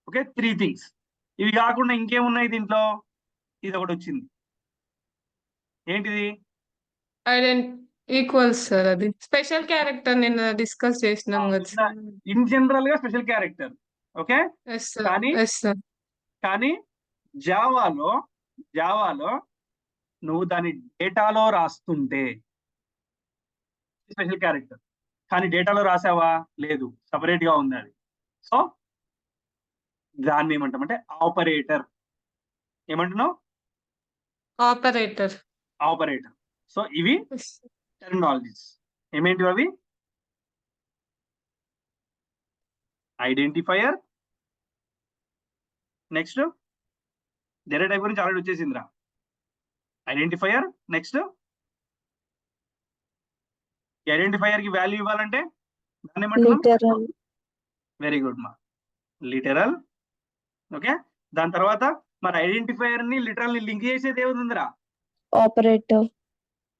Okay, 3 things. ఇవి కాకుండా ఇంకేమున్నాయి దీంట్లో, ఇది ఒకటి వచ్చింది, ఏంటిది, ఈక్వల్స్ సార్. అది స్పెషల్ క్యారెక్టర్ నిన్న డిస్కస్ చేసినాం కదా సార్. ఇన్ జనరల్ గా special character. Okay, yes sir. కానీ ఎస్ సార్. కానీ జావాలో నువ్వు దాని డేటాలో రాస్తుంటే స్పెషల్ క్యారెక్టర్, కానీ డేటాలో రాసావా, లేదు, సపరేట్ గా ఉంది అది. సో దాన్ని ఏమంటామంటే ఆపరేటర్. ఏమంటున్నావు, ఆపరేటర్. సో ఇవి టెర్మినాలజీస్. ఏమేంటివి అవి, ఐడెంటిఫైయర్, నెక్స్ట్ డేటా టైప్ గురించి ఆల్రెడీ వచ్చేసిందిరా. ఐడెంటిఫైయర్, నెక్స్ట్ ఐడెంటిఫైయర్ కి వాల్యూ ఇవ్వాలంటే దాన్ని ఏమంటున్నాం? లిటరల్, వెరీ గుడ్ మా, లిటరల్. ఓకే, దాని తర్వాత మరి ఐడెంటిఫైయర్ ని లిటరల్ ని లింక్ చేసేది ఏముందిరా? Operator,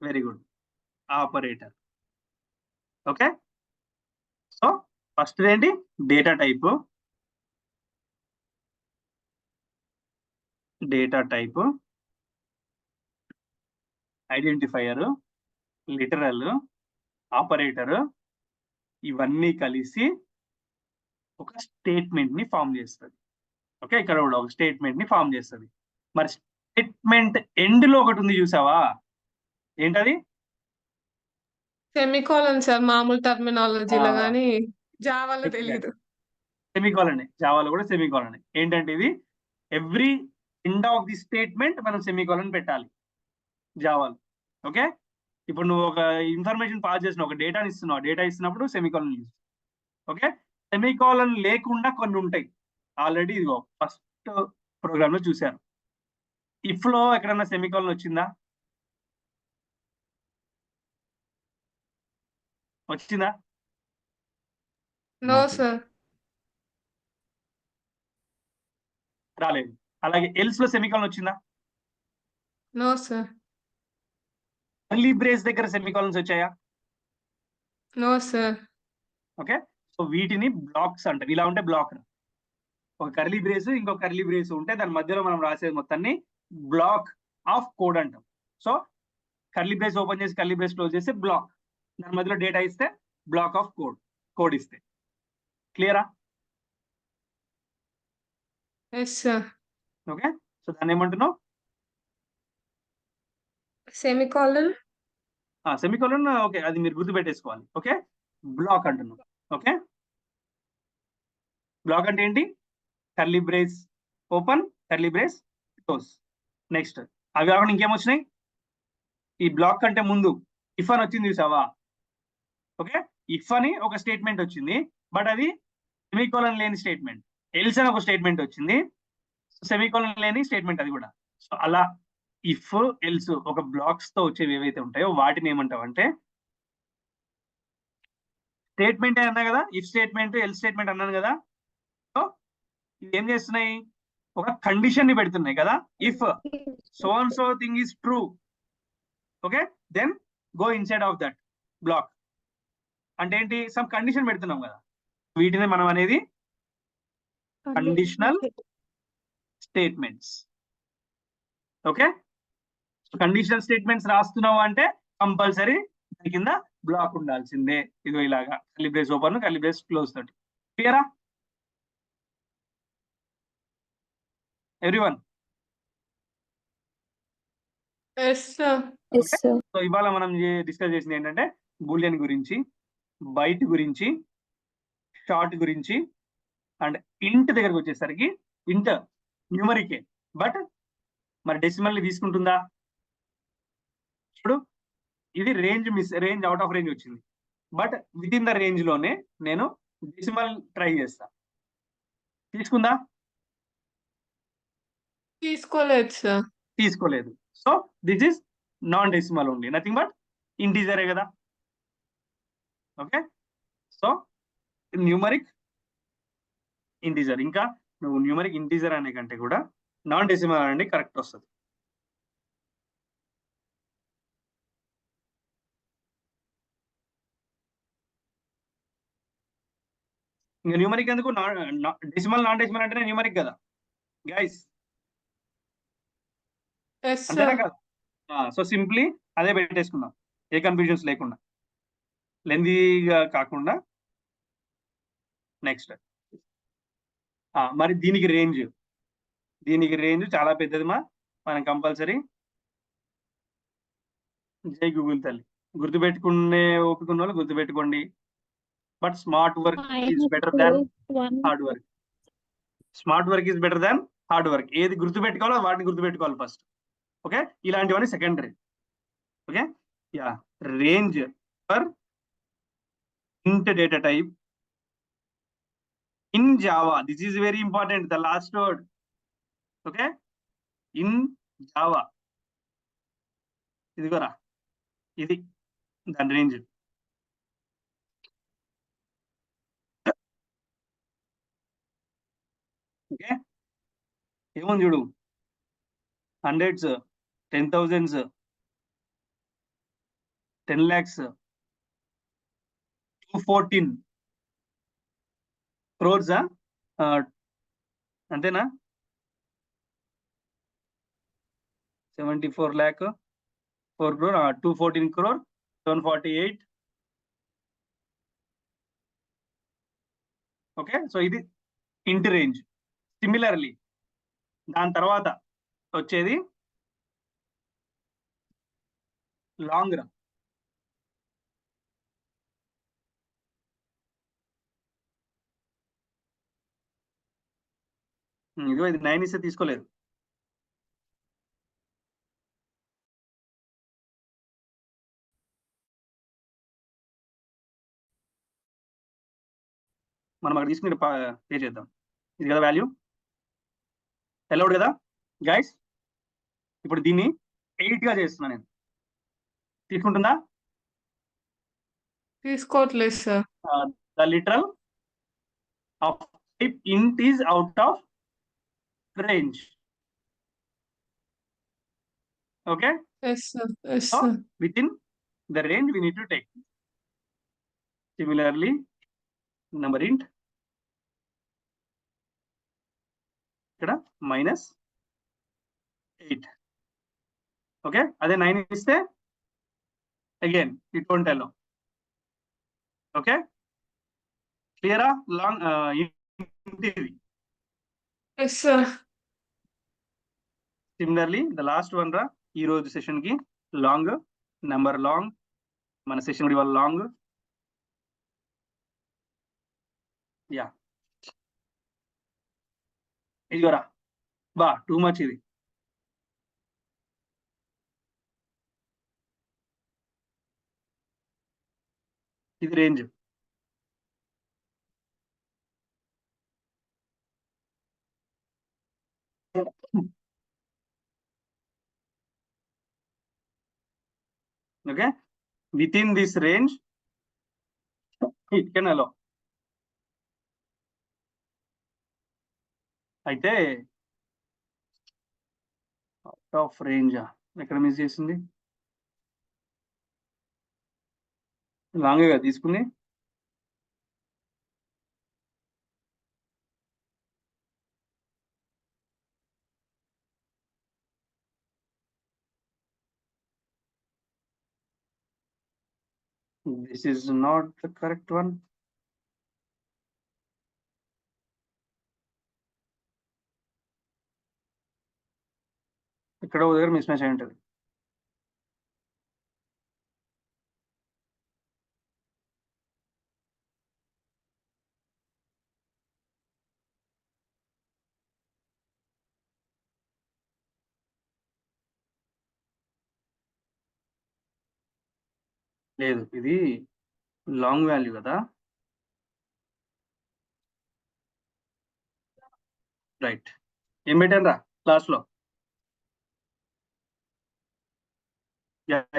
very good, operator. Okay, so first ఏంటి? Data type, identifier, literal, operator, ఇవన్నీ కలిసి ఒక స్టేట్మెంట్ ని ఫామ్ చేస్తుంది. ఓకే, ఇక్కడ కూడా ఒక స్టేట్మెంట్ ని ఫామ్ చేస్తుంది. మరి స్టేట్మెంట్ ఎండ్ లో ఒకటి ఉంది చూసావా, ఏంటది? సెమికోలన్ సార్, మామూలు టర్మినాలజీలో ఆ. కానీ జావాలో తెలియదు. సెమికాలన్, జావాలో కూడా సెమికాలన్. ఏంటంటే ఇది every end of the statement మనం సెమికాలన్ పెట్టాలి జావాలో. ఓకే, ఇప్పుడు నువ్వు ఒక ఇన్ఫర్మేషన్ పాస్ చేసిన ఒక డేటాని ఇస్తున్నావు, డేటా ఇస్తున్నప్పుడు సెమికాలన్ యూజ్. ఓకే, సెమికాలన్ లేకుండా కొన్ని ఉంటాయి. ఆల్రెడీ ఇదిగో ఫస్ట్ ప్రోగ్రామ్ లో చూశారు. ఇఫ్ లో ఎక్కడన్నా సెమికాలన్ వచ్చిందా? వచ్చిందా? No sir. రాలేదు. అలాగే ఎల్స్ లో సెమికాలన్ వచ్చిందా? No sir. కర్లీ బ్రేస్ దగ్గర సెమికాలన్స్ వచ్చాయా? No sir. ఓకే, సో వీటిని బ్లాక్స్ అంటారు. ఇలా ఉంటే బ్లాక్. ఒక కర్లీ బ్రేస్, ఇంకో కర్లీ బ్రేస్ ఉంటే దాని మధ్యలో మనం రాసేది మొత్తాన్ని బ్లాక్ ఆఫ్ కోడ్ అంటాం. సో కర్లీ బ్రేస్ ఓపెన్ చేసి కర్లీ బ్రేస్ క్లోజ్ చేస్తే బ్లాక్, దాని మధ్యలో డేటా ఇస్తే బ్లాక్ ఆఫ్ కోడ్ ఇస్తే. క్లియరా? Yes sir. ఓకే, సో దాన్ని ఏమంటున్నావు? సెమికోలన్. సెమికోలన్. ఓకే, అది మీరు గుర్తుపెట్టేసుకోవాలి. ఓకే, బ్లాక్ అంటున్నాం. ఓకే, బ్లాక్ అంటే ఏంటి? Curly brace open, curly brace close. Next అవి కాకుండా ఇంకేమొచ్చినాయి? ఈ బ్లాక్ కంటే ముందు ఇఫ్ అని వచ్చింది చూసావా? ఓకే, ఇఫ్ అని ఒక స్టేట్మెంట్ వచ్చింది, బట్ అది సెమికోలన్ లేని స్టేట్మెంట్. ఎల్స్ అని ఒక స్టేట్మెంట్ వచ్చింది, సెమికోలన్ లేని స్టేట్మెంట్ అది కూడా. సో అలా ఇఫ్, ఎల్స్ ఒక బ్లాక్స్ తో వచ్చేవి ఏవైతే ఉంటాయో వాటిని ఏమంటావు అంటే స్టేట్మెంట్ అన్నా కదా. ఇఫ్ స్టేట్మెంట్, ఎల్ స్టేట్మెంట్ అన్నాను కదా. సో ఇవి ఏం చేస్తున్నాయి? ఒక కండిషన్ ని పెడుతున్నాయి కదా. If so and so thing is true, okay, then go inside of that block. అంటే ఏంటి? సమ్ కండిషన్ పెడుతున్నాం కదా. వీటిని మనం అనేది conditional statements. Okay, conditional statements రాస్తున్నావు అంటే కంపల్సరీ దాని కింద బ్లాక్ ఉండాల్సిందే. ఇదో ఇలాగా curly brace open, curly brace close తోటి. క్లియరా everyone? Yes sir. Yes sir, so ఇవాళ మనం డిస్కస్ చేసింది ఏంటంటే బూలియన్ గురించి, బైట్ గురించి, షార్ట్ గురించి, అండ్ ఇంట్ దగ్గరకు వచ్చేసరికి ఇంట్ న్యూమరికే, బట్ మరి డెసిమల్ ని తీసుకుంటుందా? ఇప్పుడు ఇది రేంజ్ అవుట్ ఆఫ్ రేంజ్ వచ్చింది, but within the range లోనే నేను డెసిమల్ ట్రై చేస్తా. తీసుకుందా? తీసుకోలేదు సార్. తీసుకోలేదు. So this is non decimal only, nothing but ఇంటీజరే కదా. Okay, so numeric, integer. ఇంకా నువ్వు న్యూమరిక్, ఇంటీజర్ అనే కంటే కూడా నాన్ డెసిమల్ అనేది కరెక్ట్ వస్తుంది. ఇంకా న్యూమరిక్ ఎందుకు? డెసిమల్, నాన్ డెసిమల్ అంటేనే న్యూమరిక్ కదా గైస్, ఎస్ అంతేనా సార్. కదా? సో సింప్లీ అదే పెట్టేసుకుందాం, ఏ కన్ఫ్యూజన్స్ లేకుండా, లెందీగా కాకుండా. నెక్స్ట్ మరి దీనికి రేంజ్ చాలా పెద్దది మా. మనం కంపల్సరీ జై గూగుల్ తల్లి, గుర్తుపెట్టుకునే ఓపిక ఉన్న వాళ్ళు గుర్తుపెట్టుకోండి. But smart work is better than hard work. Smart work is better than hard work. ఏది గుర్తుపెట్టుకోవాలో వాటిని గుర్తుపెట్టుకోవాలి ఫస్ట్. ఓకే, ఇలాంటివన్నీ secondary. Okay, yeah, range for ఇంట్ data type, in Java, this is very important, the last word. Okay, in Java, ఇదిగోరా, ఇది దాని range. Okay, ఏముంది చూడు, హండ్రెడ్స్, 10,000s, 10 lakhs, 214 crores, అంతేనా? 74 lakh, 4 crore, 214 crore, 748. Okay, so ఇది ఇంటి రేంజ్. సిమిలర్లీ దాని తర్వాత వచ్చేది లాంగ్ రా. ఇదిగో ఇది 9 ఇస్తే తీసుకోలేదు. మనం అక్కడ తీసుకుని పే చేద్దాం. ఇది కదా వాల్యూ, అలౌడ్ కదా గైస్? ఇప్పుడు దీన్ని 8 గా చేస్తున్నా నేను, తీసుకుంటుందా? తీసుకోవట్లేదు sir. The literal of type int is out of range. Okay, yes sir, yes so sir. within the range we need to take. Similarly, number int ఇక్కడ -8. ఓకే, అదే 9 ఇస్తే again it won't allow. Okay, క్లియరా? Long ఇది. Yes sir. Similarly the last one రా, ఈ రోజు session కి long number, long మన సెషన్ ఇవాళ లాంగ్. యా, ఇదిగోరా బా, టూ మచ్ ఇది. ఇది range. Okay, within this range it can allow. అయితే అవుట్ ఆఫ్ రేంజ్ ఎక్కడ మిస్ చేసింది? లాంగ్ గా తీసుకుంది. This is not the correct one. ఇక్కడ దగ్గర మిస్ మ్యాచ్ అయి ఉంటుంది. లేదు, ఇది లాంగ్ వాల్యూ కదా. రైట్, ఏం పెట్టాను రా క్లాస్ లో? ఎల్.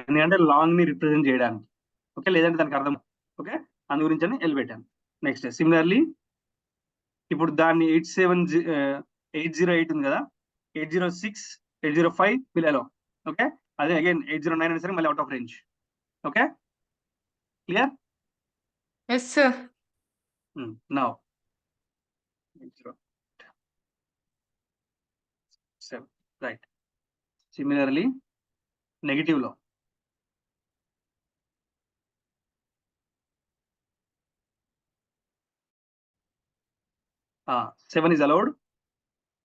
ఎందుకంటే లాంగ్ ని రిప్రజెంట్ చేయడానికి. ఓకే, లేదంటే దానికి అర్థం. ఓకే, అందు గురించి అని ఎల్ పెట్టాను. నెక్స్ట్ సిమిలర్లీ ఇప్పుడు దాన్ని 808 ఉంది కదా, 806, 805 బిలో. ఓకే, అదే అగైన్ 809 అయినా సరే మళ్ళీ out of range. Okay, clear? Yes sir. Now 807, right. Similarly negative లో Ah, 7 is allowed.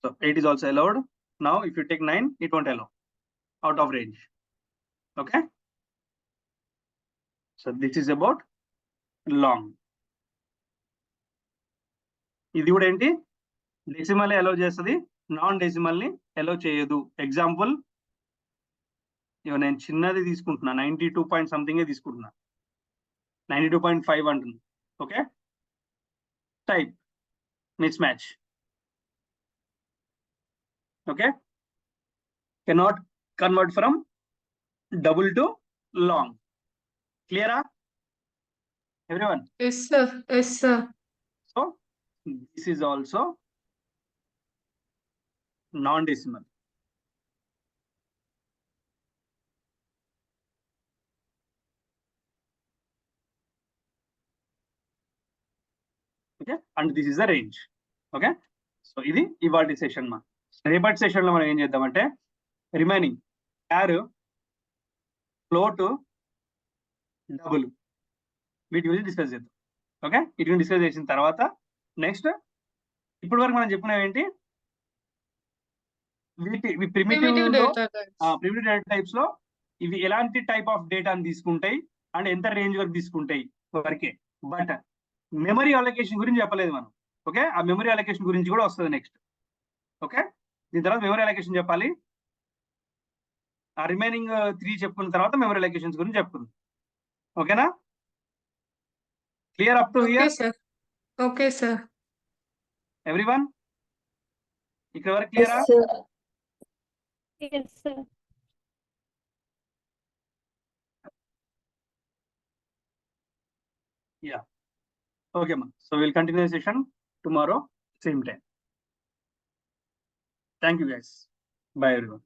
So 8 is also allowed. Now, if you take 9, it won't allow. Out of range. Okay. So this is about long. ఇది కూడా ఏంటి, decimal allow చేస్తుంది, non decimal ని allow చేయదు. Example ఇక నేను చిన్నది తీసుకుంటున్నా 92 పాయింట్ సంథింగ్ తీసుకుంటున్నా 92.5 అంటుంది. Okay, type mismatch. Okay, cannot convert from double to long. క్లియరా everyone? Yes, sir. Yes, sir. So this is also non-decimal. Okay, and this is the range. Okay, so ఇది ఇవాల్టి session మా. రేపటి session లో మనం ఏం చేద్దామంటే remaining క్యార్, float, double వీటి గురించి డిస్కస్ చేద్దాం. ఓకే, వీటి గురించి డిస్కస్ చేసిన తర్వాత నెక్స్ట్ ఇప్పటి వరకు మనం చెప్పినవి ఏంటి, వీటి Primitive data types. Primitive data types లో ఇవి ఎలాంటి టైప్ ఆఫ్ డేటాని తీసుకుంటాయి అండ్ ఎంత రేంజ్ వరకు తీసుకుంటాయి వరకే. బట్ మెమరీ అలొకేషన్ గురించి చెప్పలేదు మనం. ఓకే, ఆ మెమరీ అలొకేషన్ గురించి కూడా వస్తుంది నెక్స్ట్. ఓకే, దీని తర్వాత మెమరీ అలొకేషన్ చెప్పాలి. ఆ రిమైనింగ్ 3 చెప్పుకున్న తర్వాత మెమరీ అలొకేషన్స్ గురించి చెప్పుకుందాం. ఓకేనా? Clear up to Okay, here sir. Okay, sir. Everyone? ఇక్కడ వరకు Yes, క్లియరా? sir. Yes, sir. Yeah. Okay, ma. So we'll continue the session tomorrow, same time. Thank you, guys. Bye, everyone.